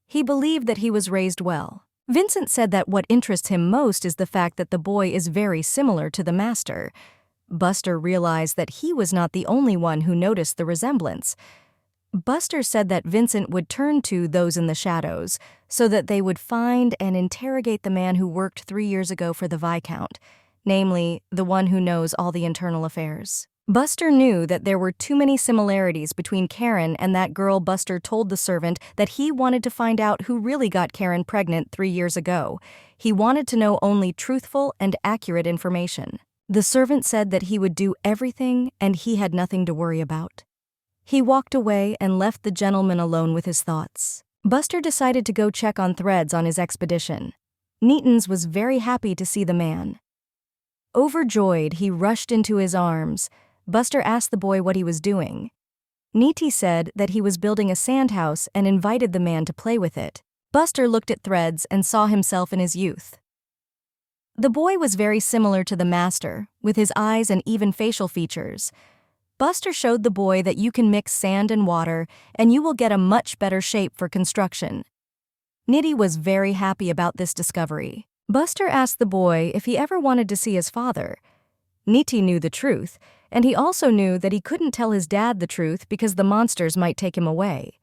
He believed that he was raised well. Vincent said that what interests him most is the fact that the boy is very similar to the master. Buster realized that he was not the only one who noticed the resemblance. Buster said that Vincent would turn to those in the shadows so that they would find and interrogate the man who worked 3 years ago for the Viscount, namely, the one who knows all the internal affairs. Buster knew that there were too many similarities between Karen and that girl. Buster told the servant that he wanted to find out who really got Karen pregnant 3 years ago. He wanted to know only truthful and accurate information. The servant said that he would do everything and he had nothing to worry about. He walked away and left the gentleman alone with his thoughts. Buster decided to go check on Threads on his expedition. Neaton's was very happy to see the man. Overjoyed, he rushed into his arms. Buster asked the boy what he was doing. Neaty said that he was building a sandhouse and invited the man to play with it. Buster looked at Threads and saw himself in his youth. The boy was very similar to the master, with his eyes and even facial features. Buster showed the boy that you can mix sand and water and you will get a much better shape for construction. Nitty was very happy about this discovery. Buster asked the boy if he ever wanted to see his father. Nitty knew the truth, and he also knew that he couldn't tell his dad the truth because the monsters might take him away.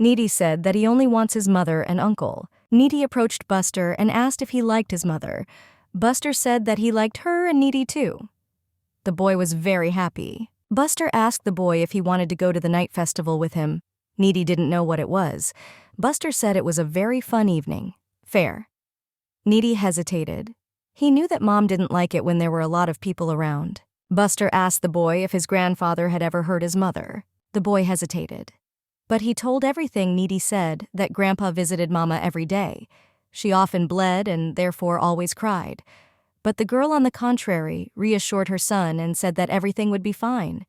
Nitty said that he only wants his mother and uncle. Nitty approached Buster and asked if he liked his mother. Buster said that he liked her and Nitty too. The boy was very happy. Buster asked the boy if he wanted to go to the night festival with him. Nitty didn't know what it was. Buster said it was a very fun evening. Fair. Nitty hesitated. He knew that Mom didn't like it when there were a lot of people around. Buster asked the boy if his grandfather had ever hurt his mother. The boy hesitated. But he told everything Nitty said, that Grandpa visited Mama every day. She often bled and therefore always cried. But the girl, on the contrary, reassured her son and said that everything would be fine.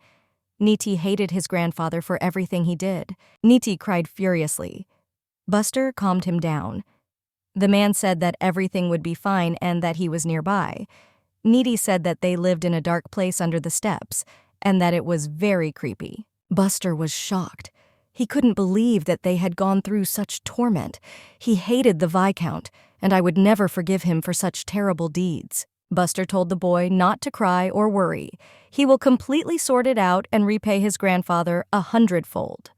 Nitty hated his grandfather for everything he did. Nitty cried furiously. Buster calmed him down. The man said that everything would be fine and that he was nearby. Nitty said that they lived in a dark place under the steps and that it was very creepy. Buster was shocked. He couldn't believe that they had gone through such torment. He hated the Viscount, and I would never forgive him for such terrible deeds. Buster told the boy not to cry or worry. He will completely sort it out and repay his grandfather 100-fold.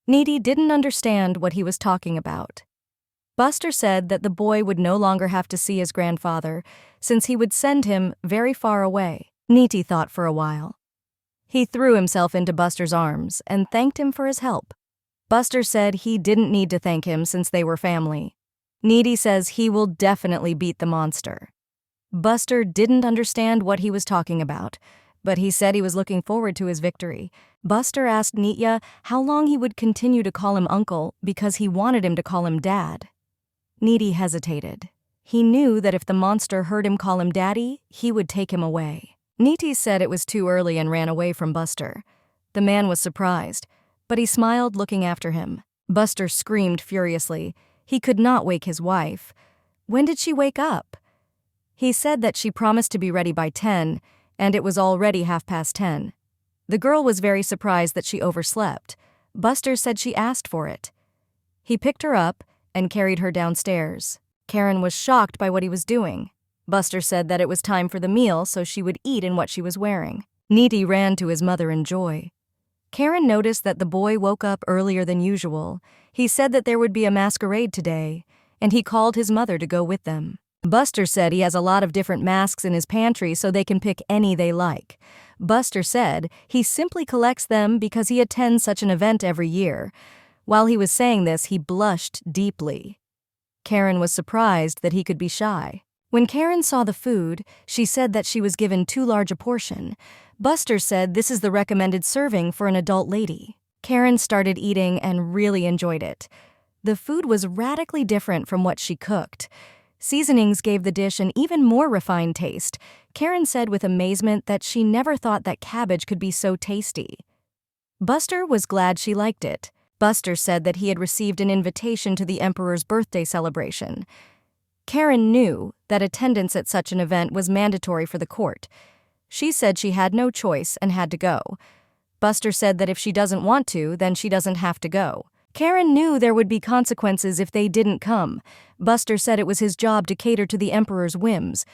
Nitty didn't understand what he was talking about. Buster said that the boy would no longer have to see his grandfather, since he would send him very far away. Nitty thought for a while. He threw himself into Buster's arms and thanked him for his help. Buster said he didn't need to thank him since they were family. Nitty says he will definitely beat the monster. Buster didn't understand what he was talking about, but he said he was looking forward to his victory. Buster asked Nitya how long he would continue to call him uncle because he wanted him to call him dad. Nitty hesitated. He knew that if the monster heard him call him daddy, he would take him away. Nitty said it was too early and ran away from Buster. The man was surprised, but he smiled looking after him. Buster screamed furiously. He could not wake his wife. When did she wake up? He said that she promised to be ready by 10, and it was already 10:30. The girl was very surprised that she overslept. Buster said she asked for it. He picked her up and carried her downstairs. Karen was shocked by what he was doing. Buster said that it was time for the meal so she would eat in what she was wearing. Nitty ran to his mother in joy. Karen noticed that the boy woke up earlier than usual. He said that there would be a masquerade today, and he called his mother to go with them. Buster said he has a lot of different masks in his pantry so they can pick any they like. Buster said he simply collects them because he attends such an event every year. While he was saying this, he blushed deeply. Karen was surprised that he could be shy. When Karen saw the food, she said that she was given too large a portion. Buster said this is the recommended serving for an adult lady. Karen started eating and really enjoyed it. The food was radically different from what she cooked. Seasonings gave the dish an even more refined taste. Karen said with amazement that she never thought that cabbage could be so tasty. Buster was glad she liked it. Buster said that he had received an invitation to the Emperor's birthday celebration. Karen knew that attendance at such an event was mandatory for the court. She said she had no choice and had to go. Buster said that if she doesn't want to, then she doesn't have to go. Karen knew there would be consequences if they didn't come. Buster said it was his job to cater to the Emperor's whims.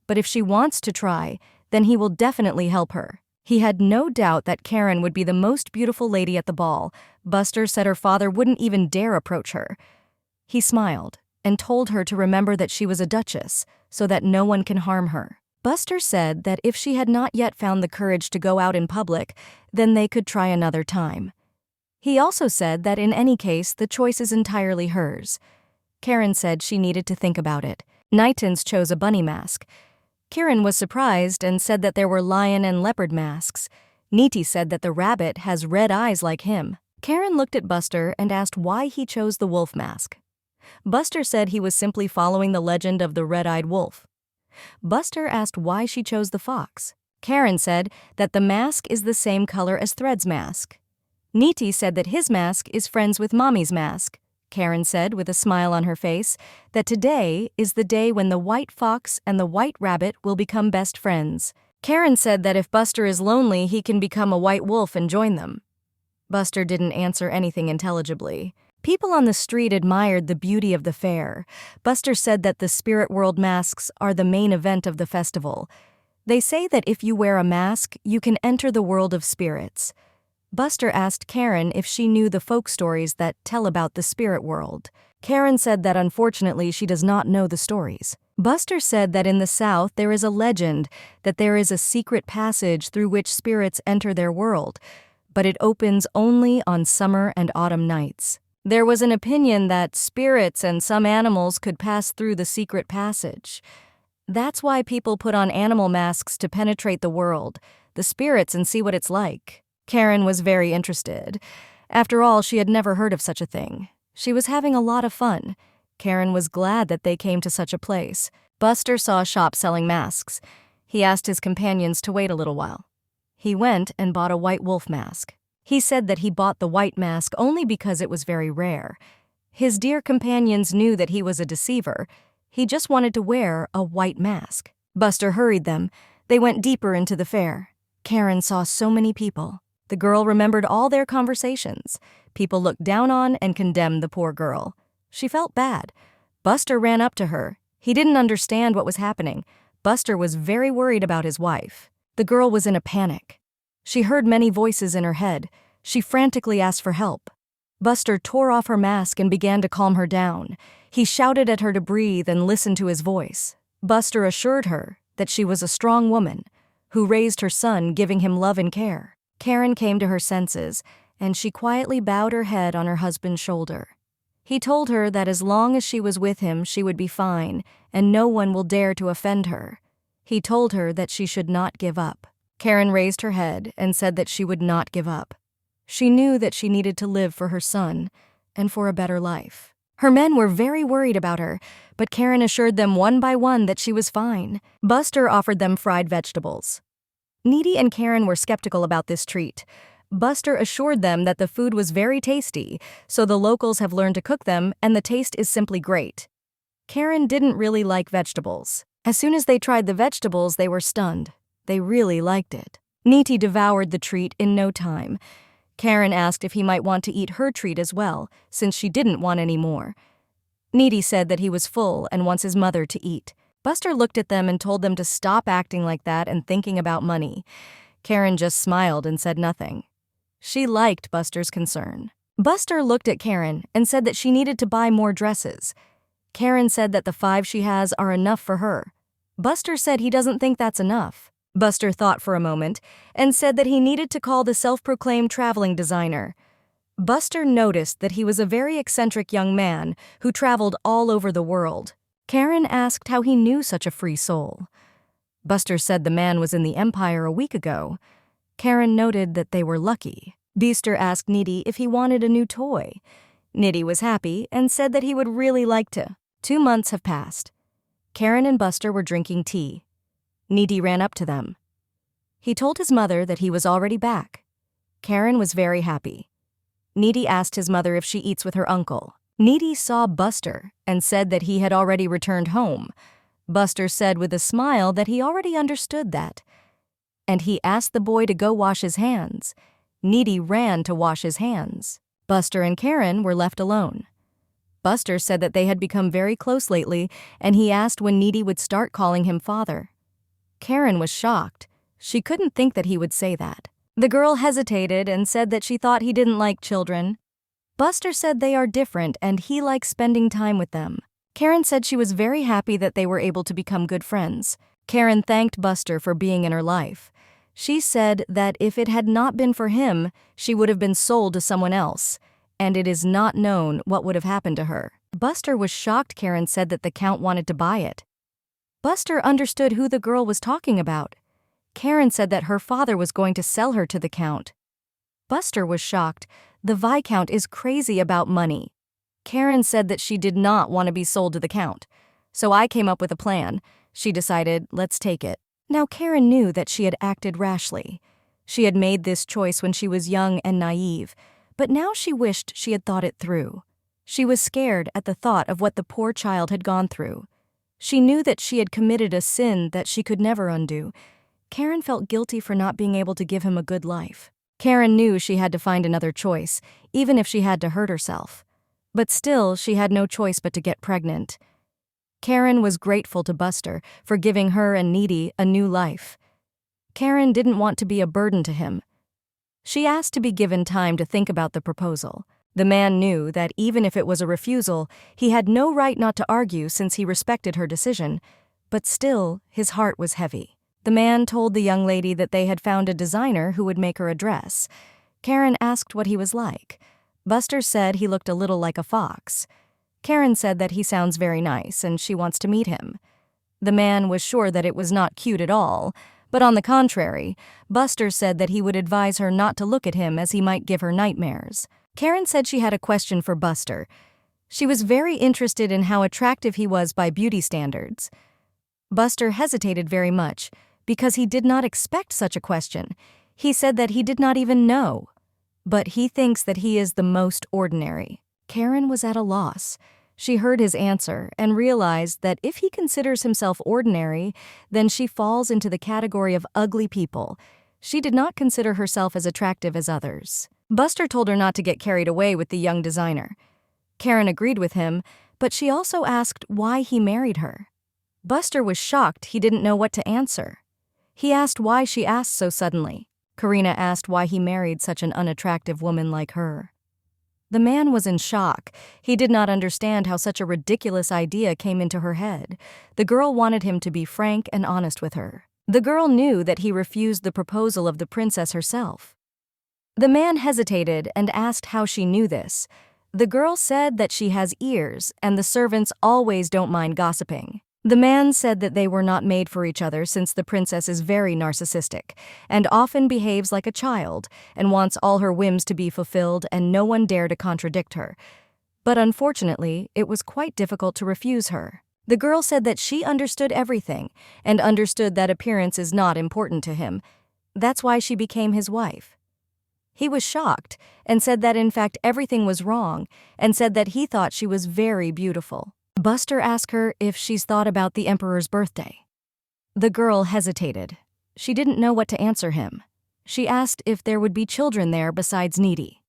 But if she wants to try, then he will definitely help her. He had no doubt that Karen would be the most beautiful lady at the ball. Buster said her father wouldn't even dare approach her. He smiled and told her to remember that she was a duchess, so that no one can harm her. Buster said that if she had not yet found the courage to go out in public, then they could try another time. He also said that in any case, the choice is entirely hers. Karen said she needed to think about it. Nitans chose a bunny mask. Karen was surprised and said that there were lion and leopard masks. Niti said that the rabbit has red eyes like him. Karen looked at Buster and asked why he chose the wolf mask. Buster said he was simply following the legend of the red-eyed wolf. Buster asked why she chose the fox. Karen said that the mask is the same color as Thread's mask. Niti said that his mask is friends with Mommy's mask. Karen said with a smile on her face that today is the day when the white fox and the white rabbit will become best friends. Karen said that if Buster is lonely, he can become a white wolf and join them. Buster didn't answer anything intelligibly. People on the street admired the beauty of the fair. Buster said that the spirit world masks are the main event of the festival. They say that if you wear a mask, you can enter the world of spirits. Buster asked Karen if she knew the folk stories that tell about the spirit world. Karen said that unfortunately she does not know the stories. Buster said that in the South there is a legend that there is a secret passage through which spirits enter their world, but it opens only on summer and autumn nights. There was an opinion that spirits and some animals could pass through the secret passage. That's why people put on animal masks to penetrate the world, the spirits, and see what it's like. Karen was very interested. After all, she had never heard of such a thing. She was having a lot of fun. Karen was glad that they came to such a place. Buster saw a shop selling masks. He asked his companions to wait a little while. He went and bought a white wolf mask. He said that he bought the white mask only because it was very rare. His dear companions knew that he was a deceiver. He just wanted to wear a white mask. Buster hurried them. They went deeper into the fair. Karen saw so many people. The girl remembered all their conversations. People looked down on and condemned the poor girl. She felt bad. Buster ran up to her. He didn't understand what was happening. Buster was very worried about his wife. The girl was in a panic. She heard many voices in her head. She frantically asked for help. Buster tore off her mask and began to calm her down. He shouted at her to breathe and listen to his voice. Buster assured her that she was a strong woman who raised her son, giving him love and care. Karen came to her senses, and she quietly bowed her head on her husband's shoulder. He told her that as long as she was with him, she would be fine, and no one will dare to offend her. He told her that she should not give up. Karen raised her head and said that she would not give up. She knew that she needed to live for her son and for a better life. Her men were very worried about her, but Karen assured them one by one that she was fine. Buster offered them fried vegetables. Niti and Karen were skeptical about this treat. Buster assured them that the food was very tasty, so the locals have learned to cook them and the taste is simply great. Karen didn't really like vegetables. As soon as they tried the vegetables, they were stunned. They really liked it. Niti devoured the treat in no time. Karen asked if he might want to eat her treat as well, since she didn't want any more. Niti said that he was full and wants his mother to eat. Buster looked at them and told them to stop acting like that and thinking about money. Karen just smiled and said nothing. She liked Buster's concern. Buster looked at Karen and said that she needed to buy more dresses. Karen said that the 5 she has are enough for her. Buster said he doesn't think that's enough. Buster thought for a moment and said that he needed to call the self-proclaimed traveling designer. Buster noticed that he was a very eccentric young man who traveled all over the world. Karen asked how he knew such a free soul. Buster said the man was in the Empire a week ago. Karen noted that they were lucky. Buster asked Needy if he wanted a new toy. Needy was happy and said that he would really like to. 2 months have passed. Karen and Buster were drinking tea. Needy ran up to them. He told his mother that he was already back. Karen was very happy. Needy asked his mother if she eats with her uncle. Needy saw Buster and said that he had already returned home. Buster said with a smile that he already understood that. And he asked the boy to go wash his hands. Needy ran to wash his hands. Buster and Karen were left alone. Buster said that they had become very close lately, and he asked when Needy would start calling him father. Karen was shocked. She couldn't think that he would say that. The girl hesitated and said that she thought he didn't like children. Buster said they are different and he likes spending time with them. Karen said she was very happy that they were able to become good friends. Karen thanked Buster for being in her life. She said that if it had not been for him, she would have been sold to someone else, and it is not known what would have happened to her. Buster was shocked Karen said that the Count wanted to buy it. Buster understood who the girl was talking about. Karen said that her father was going to sell her to the Count. Buster was shocked. The Viscount is crazy about money. Karen said that she did not want to be sold to the Count. So I came up with a plan. She decided, let's take it. Now Karen knew that she had acted rashly. She had made this choice when she was young and naive, but now she wished she had thought it through. She was scared at the thought of what the poor child had gone through. She knew that she had committed a sin that she could never undo. Karen felt guilty for not being able to give him a good life. Karen knew she had to find another choice, even if she had to hurt herself. But still, she had no choice but to get pregnant. Karen was grateful to Buster for giving her and Needy a new life. Karen didn't want to be a burden to him. She asked to be given time to think about the proposal. The man knew that even if it was a refusal, he had no right not to argue since he respected her decision, but still, his heart was heavy. The man told the young lady that they had found a designer who would make her a dress. Karen asked what he was like. Buster said he looked a little like a fox. Karen said that he sounds very nice and she wants to meet him. The man was sure that it was not cute at all, but on the contrary, Buster said that he would advise her not to look at him as he might give her nightmares. Karen said she had a question for Buster. She was very interested in how attractive he was by beauty standards. Buster hesitated very much because he did not expect such a question. He said that he did not even know. But he thinks that he is the most ordinary. Karen was at a loss. She heard his answer and realized that if he considers himself ordinary, then she falls into the category of ugly people. She did not consider herself as attractive as others. Buster told her not to get carried away with the young designer. Karen agreed with him, but she also asked why he married her. Buster was shocked he didn't know what to answer. He asked why she asked so suddenly. Karina asked why he married such an unattractive woman like her. The man was in shock. He did not understand how such a ridiculous idea came into her head. The girl wanted him to be frank and honest with her. The girl knew that he refused the proposal of the princess herself. The man hesitated and asked how she knew this. The girl said that she has ears and the servants always don't mind gossiping. The man said that they were not made for each other since the princess is very narcissistic and often behaves like a child and wants all her whims to be fulfilled and no one dare to contradict her. But unfortunately, it was quite difficult to refuse her. The girl said that she understood everything and understood that appearance is not important to him. That's why she became his wife. He was shocked and said that in fact everything was wrong and said that he thought she was very beautiful. Buster asked her if she's thought about the emperor's birthday. The girl hesitated. She didn't know what to answer him. She asked if there would be children there besides Needy.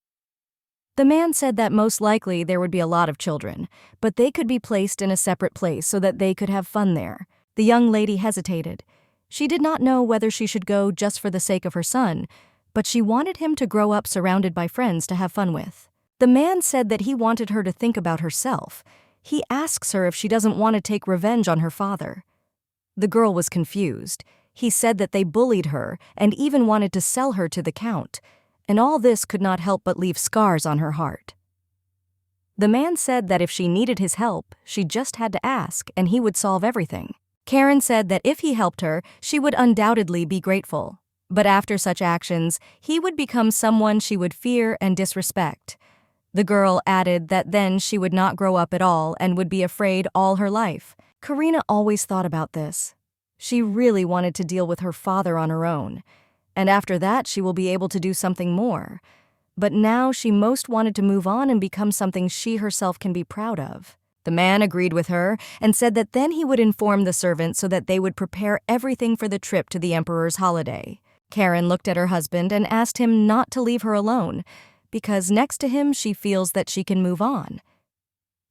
The man said that most likely there would be a lot of children, but they could be placed in a separate place so that they could have fun there. The young lady hesitated. She did not know whether she should go just for the sake of her son, but she wanted him to grow up surrounded by friends to have fun with. The man said that he wanted her to think about herself. He asks her if she doesn't want to take revenge on her father. The girl was confused. He said that they bullied her and even wanted to sell her to the count, and all this could not help but leave scars on her heart. The man said that if she needed his help, she just had to ask and he would solve everything. Karen said that if he helped her, she would undoubtedly be grateful. But after such actions, he would become someone she would fear and disrespect. The girl added that then she would not grow up at all and would be afraid all her life. Karina always thought about this. She really wanted to deal with her father on her own, and after that she will be able to do something more. But now she most wanted to move on and become something she herself can be proud of. The man agreed with her and said that then he would inform the servants so that they would prepare everything for the trip to the emperor's holiday. Karen looked at her husband and asked him not to leave her alone, because next to him she feels that she can move on.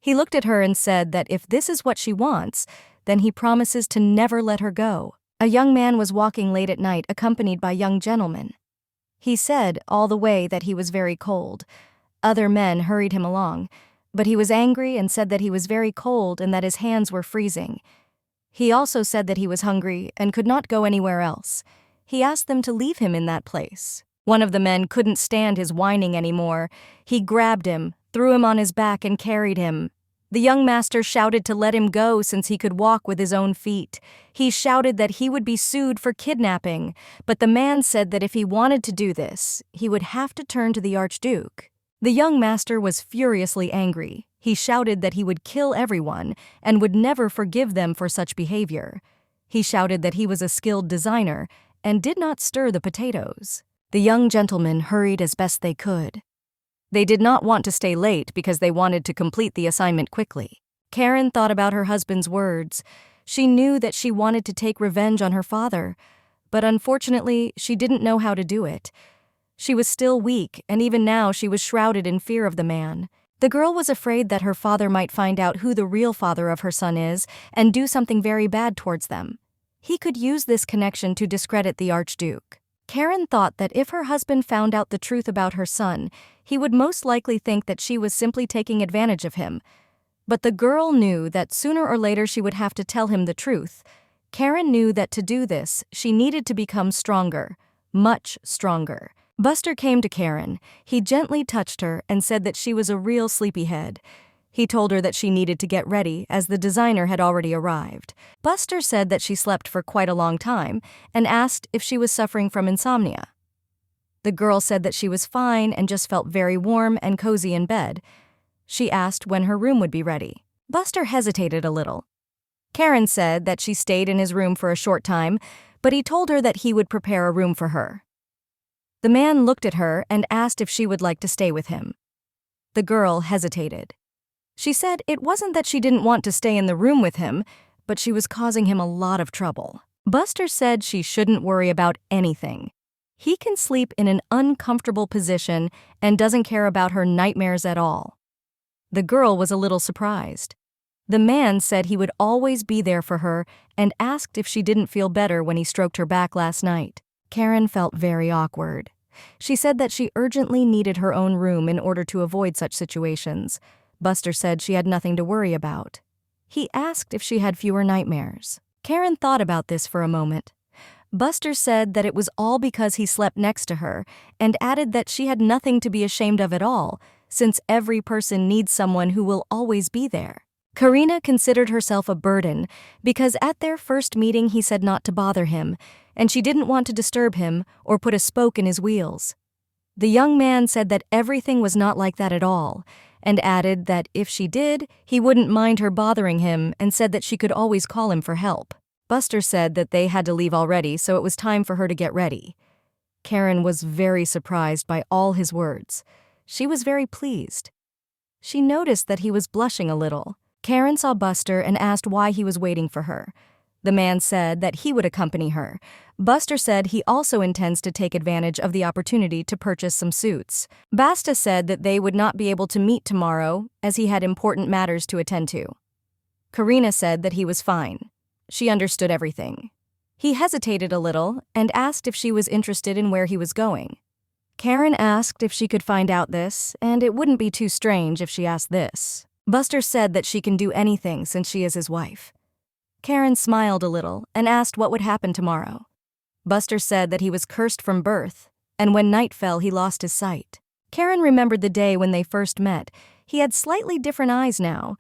He looked at her and said that if this is what she wants, then he promises to never let her go. A young man was walking late at night accompanied by young gentlemen. He said all the way that he was very cold. Other men hurried him along, but he was angry and said that he was very cold and that his hands were freezing. He also said that he was hungry and could not go anywhere else. He asked them to leave him in that place. One of the men couldn't stand his whining anymore. He grabbed him, threw him on his back, and carried him. The young master shouted to let him go since he could walk with his own feet. He shouted that he would be sued for kidnapping, but the man said that if he wanted to do this, he would have to turn to the Archduke. The young master was furiously angry. He shouted that he would kill everyone and would never forgive them for such behavior. He shouted that he was a skilled designer and did not stir the potatoes. The young gentlemen hurried as best they could. They did not want to stay late because they wanted to complete the assignment quickly. Karen thought about her husband's words. She knew that she wanted to take revenge on her father, but unfortunately, she didn't know how to do it. She was still weak, and even now she was shrouded in fear of the man. The girl was afraid that her father might find out who the real father of her son is and do something very bad towards them. He could use this connection to discredit the Archduke. Karen thought that if her husband found out the truth about her son, he would most likely think that she was simply taking advantage of him. But the girl knew that sooner or later she would have to tell him the truth. Karen knew that to do this, she needed to become stronger, much stronger. Buster came to Karen. He gently touched her and said that she was a real sleepyhead. He told her that she needed to get ready as the designer had already arrived. Buster said that she slept for quite a long time and asked if she was suffering from insomnia. The girl said that she was fine and just felt very warm and cozy in bed. She asked when her room would be ready. Buster hesitated a little. Karen said that she stayed in his room for a short time, but he told her that he would prepare a room for her. The man looked at her and asked if she would like to stay with him. The girl hesitated. She said it wasn't that she didn't want to stay in the room with him, but she was causing him a lot of trouble. Buster said she shouldn't worry about anything. He can sleep in an uncomfortable position and doesn't care about her nightmares at all. The girl was a little surprised. The man said he would always be there for her and asked if she didn't feel better when he stroked her back last night. Karen felt very awkward. She said that she urgently needed her own room in order to avoid such situations. Buster said she had nothing to worry about. He asked if she had fewer nightmares. Karen thought about this for a moment. Buster said that it was all because he slept next to her and added that she had nothing to be ashamed of at all, since every person needs someone who will always be there. Karina considered herself a burden because at their first meeting he said not to bother him, and she didn't want to disturb him or put a spoke in his wheels. The young man said that everything was not like that at all, and added that if she did, he wouldn't mind her bothering him and said that she could always call him for help. Buster said that they had to leave already, so it was time for her to get ready. Karen was very surprised by all his words. She was very pleased. She noticed that he was blushing a little. Karen saw Buster and asked why he was waiting for her. The man said that he would accompany her. Buster said he also intends to take advantage of the opportunity to purchase some suits. Basta said that they would not be able to meet tomorrow as he had important matters to attend to. Karina said that he was fine. She understood everything. He hesitated a little and asked if she was interested in where he was going. Karen asked if she could find out this, and it wouldn't be too strange if she asked this. Buster said that she can do anything since she is his wife. Karen smiled a little and asked what would happen tomorrow. Buster said that he was cursed from birth, and when night fell he lost his sight. Karen remembered the day when they first met. He had slightly different eyes now.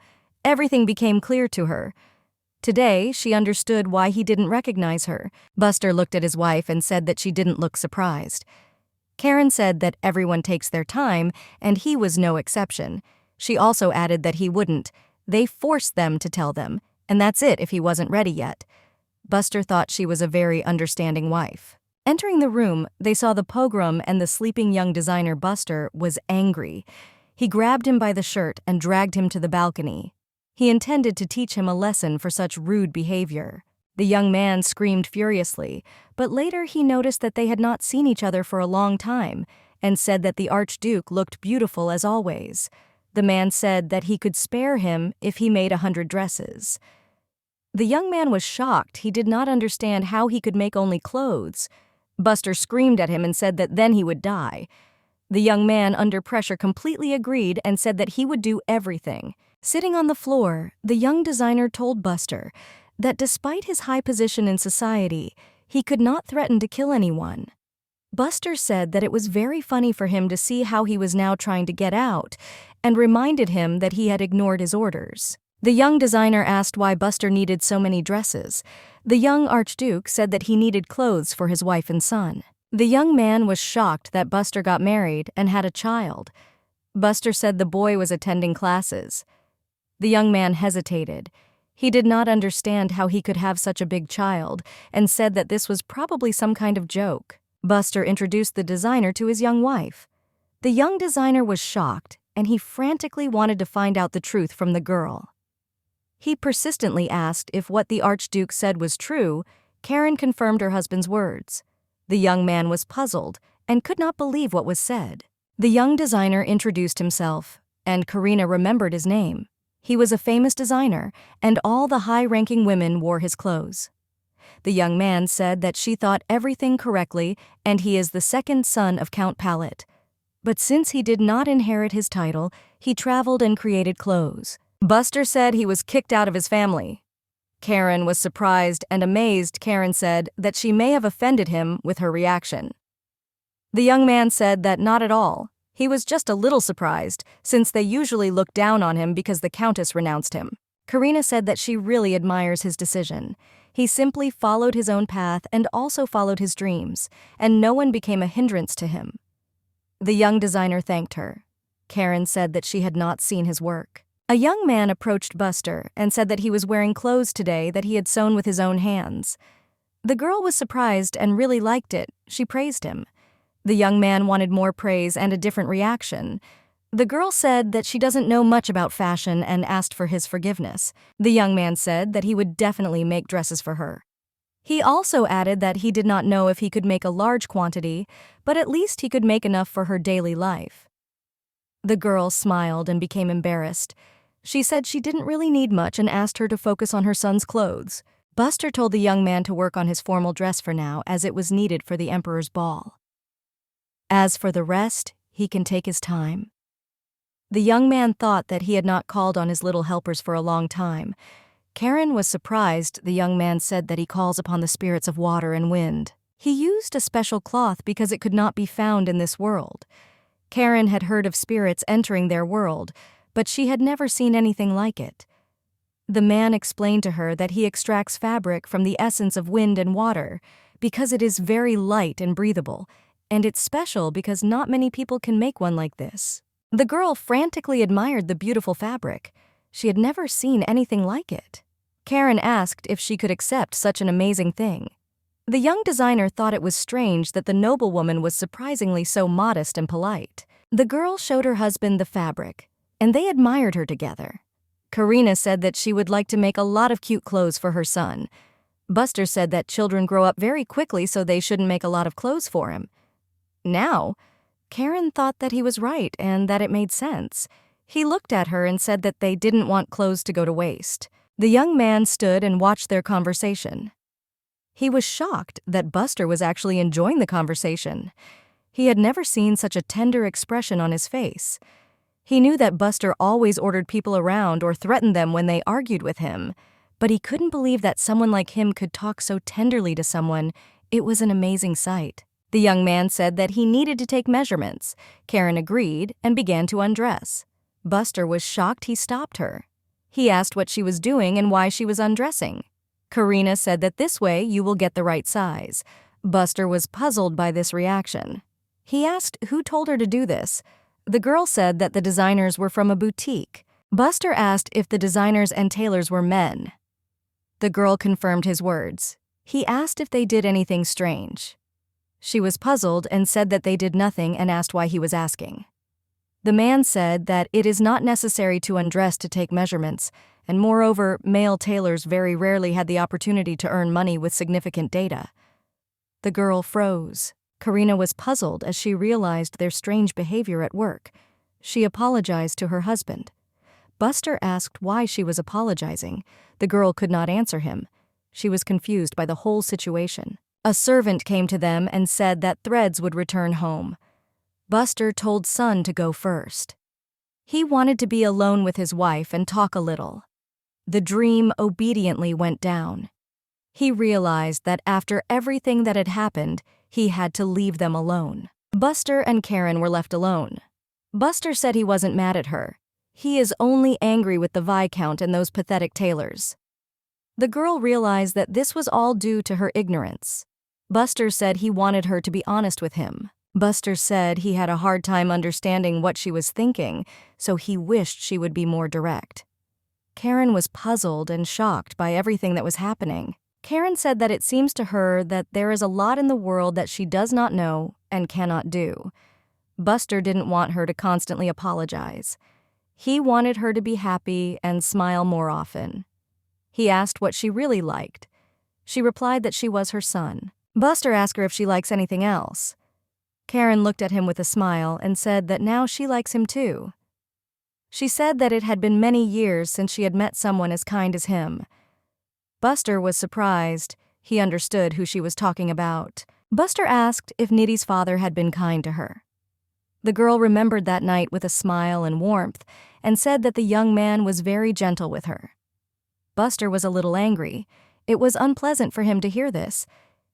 Everything became clear to her. Today, she understood why he didn't recognize her. Buster looked at his wife and said that she didn't look surprised. Karen said that everyone takes their time, and he was no exception. She also added that he wouldn't. They forced them to tell them, and that's it if he wasn't ready yet. Buster thought she was a very understanding wife. Entering the room, they saw the pogrom, and the sleeping young designer Buster was angry. He grabbed him by the shirt and dragged him to the balcony. He intended to teach him a lesson for such rude behavior. The young man screamed furiously, but later he noticed that they had not seen each other for a long time and said that the Archduke looked beautiful as always. The man said that he could spare him if he made 100 dresses. The young man was shocked. He did not understand how he could make only clothes. Buster screamed at him and said that then he would die. The young man, under pressure, completely agreed and said that he would do everything. Sitting on the floor, the young designer told Buster that despite his high position in society, he could not threaten to kill anyone. Buster said that it was very funny for him to see how he was now trying to get out, and reminded him that he had ignored his orders. The young designer asked why Buster needed so many dresses. The young Archduke said that he needed clothes for his wife and son. The young man was shocked that Buster got married and had a child. Buster said the boy was attending classes. The young man hesitated. He did not understand how he could have such a big child and said that this was probably some kind of joke. Buster introduced the designer to his young wife. The young designer was shocked, and he frantically wanted to find out the truth from the girl. He persistently asked if what the Archduke said was true. Karen confirmed her husband's words. The young man was puzzled and could not believe what was said. The young designer introduced himself, and Karina remembered his name. He was a famous designer, and all the high-ranking women wore his clothes. The young man said that she thought everything correctly, and he is the second son of Count Pallet. But since he did not inherit his title, he traveled and created clothes. Buster said he was kicked out of his family. Karen was surprised and amazed. Karen said that she may have offended him with her reaction. The young man said that not at all. He was just a little surprised, since they usually look down on him because the Countess renounced him. Karina said that she really admires his decision. He simply followed his own path and also followed his dreams, and no one became a hindrance to him. The young designer thanked her. Karen said that she had not seen his work. A young man approached Buster and said that he was wearing clothes today that he had sewn with his own hands. The girl was surprised and really liked it. She praised him. The young man wanted more praise and a different reaction. The girl said that she doesn't know much about fashion and asked for his forgiveness. The young man said that he would definitely make dresses for her. He also added that he did not know if he could make a large quantity, but at least he could make enough for her daily life. The girl smiled and became embarrassed. She said she didn't really need much and asked her to focus on her son's clothes. Buster told the young man to work on his formal dress for now, as it was needed for the emperor's ball. As for the rest, he can take his time. The young man thought that he had not called on his little helpers for a long time. Karen was surprised. The young man said that he calls upon the spirits of water and wind. He used a special cloth because it could not be found in this world. Karen had heard of spirits entering their world, but she had never seen anything like it. The man explained to her that he extracts fabric from the essence of wind and water because it is very light and breathable, and it's special because not many people can make one like this. The girl frantically admired the beautiful fabric. She had never seen anything like it. Karen asked if she could accept such an amazing thing. The young designer thought it was strange that the noblewoman was surprisingly so modest and polite. The girl showed her husband the fabric, and they admired her together. Karina said that she would like to make a lot of cute clothes for her son. Buster said that children grow up very quickly, so they shouldn't make a lot of clothes for him. Now, Karen thought that he was right and that it made sense. He looked at her and said that they didn't want clothes to go to waste. The young man stood and watched their conversation. He was shocked that Buster was actually enjoying the conversation. He had never seen such a tender expression on his face. He knew that Buster always ordered people around or threatened them when they argued with him, but he couldn't believe that someone like him could talk so tenderly to someone. It was an amazing sight. The young man said that he needed to take measurements. Karen agreed and began to undress. Buster was shocked he stopped her. He asked what she was doing and why she was undressing. Karina said that this way you will get the right size. Buster was puzzled by this reaction. He asked who told her to do this. The girl said that the designers were from a boutique. Buster asked if the designers and tailors were men. The girl confirmed his words. He asked if they did anything strange. She was puzzled and said that they did nothing and asked why he was asking. The man said that it is not necessary to undress to take measurements, and moreover, male tailors very rarely had the opportunity to earn money with significant data. The girl froze. Karina was puzzled as she realized their strange behavior at work. She apologized to her husband. Buster asked why she was apologizing. The girl could not answer him. She was confused by the whole situation. A servant came to them and said that Threads would return home. Buster told Sun to go first. He wanted to be alone with his wife and talk a little. The dream obediently went down. He realized that after everything that had happened, he had to leave them alone. Buster and Karen were left alone. Buster said he wasn't mad at her. He is only angry with the Viscount and those pathetic tailors. The girl realized that this was all due to her ignorance. Buster said he wanted her to be honest with him. Buster said he had a hard time understanding what she was thinking, so he wished she would be more direct. Karen was puzzled and shocked by everything that was happening. Karen said that it seems to her that there is a lot in the world that she does not know and cannot do. Buster didn't want her to constantly apologize. He wanted her to be happy and smile more often. He asked what she really liked. She replied that she was her son. Buster asked her if she likes anything else. Karen looked at him with a smile and said that now she likes him too. She said that it had been many years since she had met someone as kind as him. Buster was surprised. He understood who she was talking about. Buster asked if Nidhi's father had been kind to her. The girl remembered that night with a smile and warmth and said that the young man was very gentle with her. Buster was a little angry. It was unpleasant for him to hear this.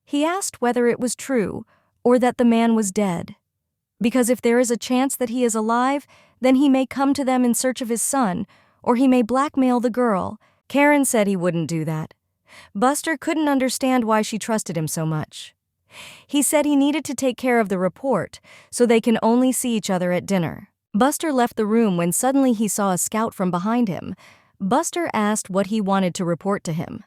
He asked whether it was true or that the man was dead. Because if there is a chance that he is alive, then he may come to them in search of his son, or he may blackmail the girl. Karen said he wouldn't do that. Buster couldn't understand why she trusted him so much. He said he needed to take care of the report, so they can only see each other at dinner. Buster left the room when suddenly he saw a scout from behind him. Buster asked what he wanted to report to him.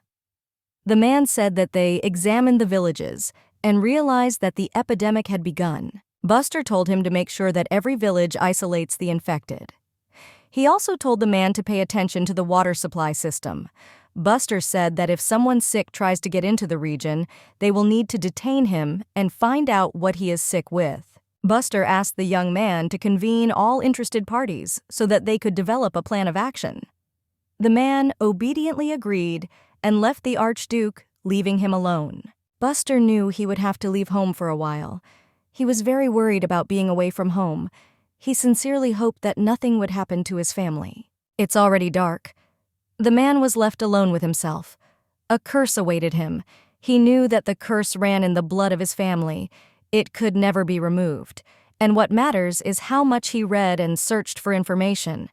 The man said that they examined the villages and realized that the epidemic had begun. Buster told him to make sure that every village isolates the infected. He also told the man to pay attention to the water supply system. Buster said that if someone sick tries to get into the region, they will need to detain him and find out what he is sick with. Buster asked the young man to convene all interested parties so that they could develop a plan of action. The man obediently agreed and left the Archduke, leaving him alone. Buster knew he would have to leave home for a while. He was very worried about being away from home. He sincerely hoped that nothing would happen to his family. It's already dark. The man was left alone with himself. A curse awaited him. He knew that the curse ran in the blood of his family. It could never be removed. And what matters is how much he read and searched for information.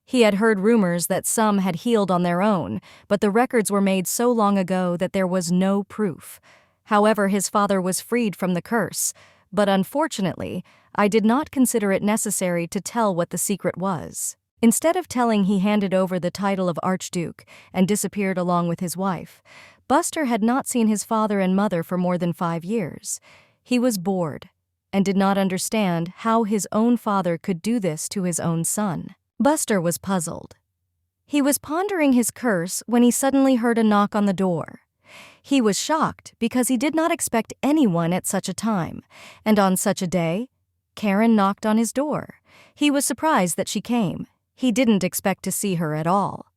He had heard rumors that some had healed on their own, but the records were made so long ago that there was no proof. However, his father was freed from the curse. But unfortunately, I did not consider it necessary to tell what the secret was. Instead of telling, he handed over the title of Archduke and disappeared along with his wife. Buster had not seen his father and mother for more than 5 years. He was bored and did not understand how his own father could do this to his own son. Buster was puzzled. He was pondering his curse when he suddenly heard a knock on the door. He was shocked because he did not expect anyone at such a time, and on such a day, Karen knocked on his door. He was surprised that she came. He didn't expect to see her at all.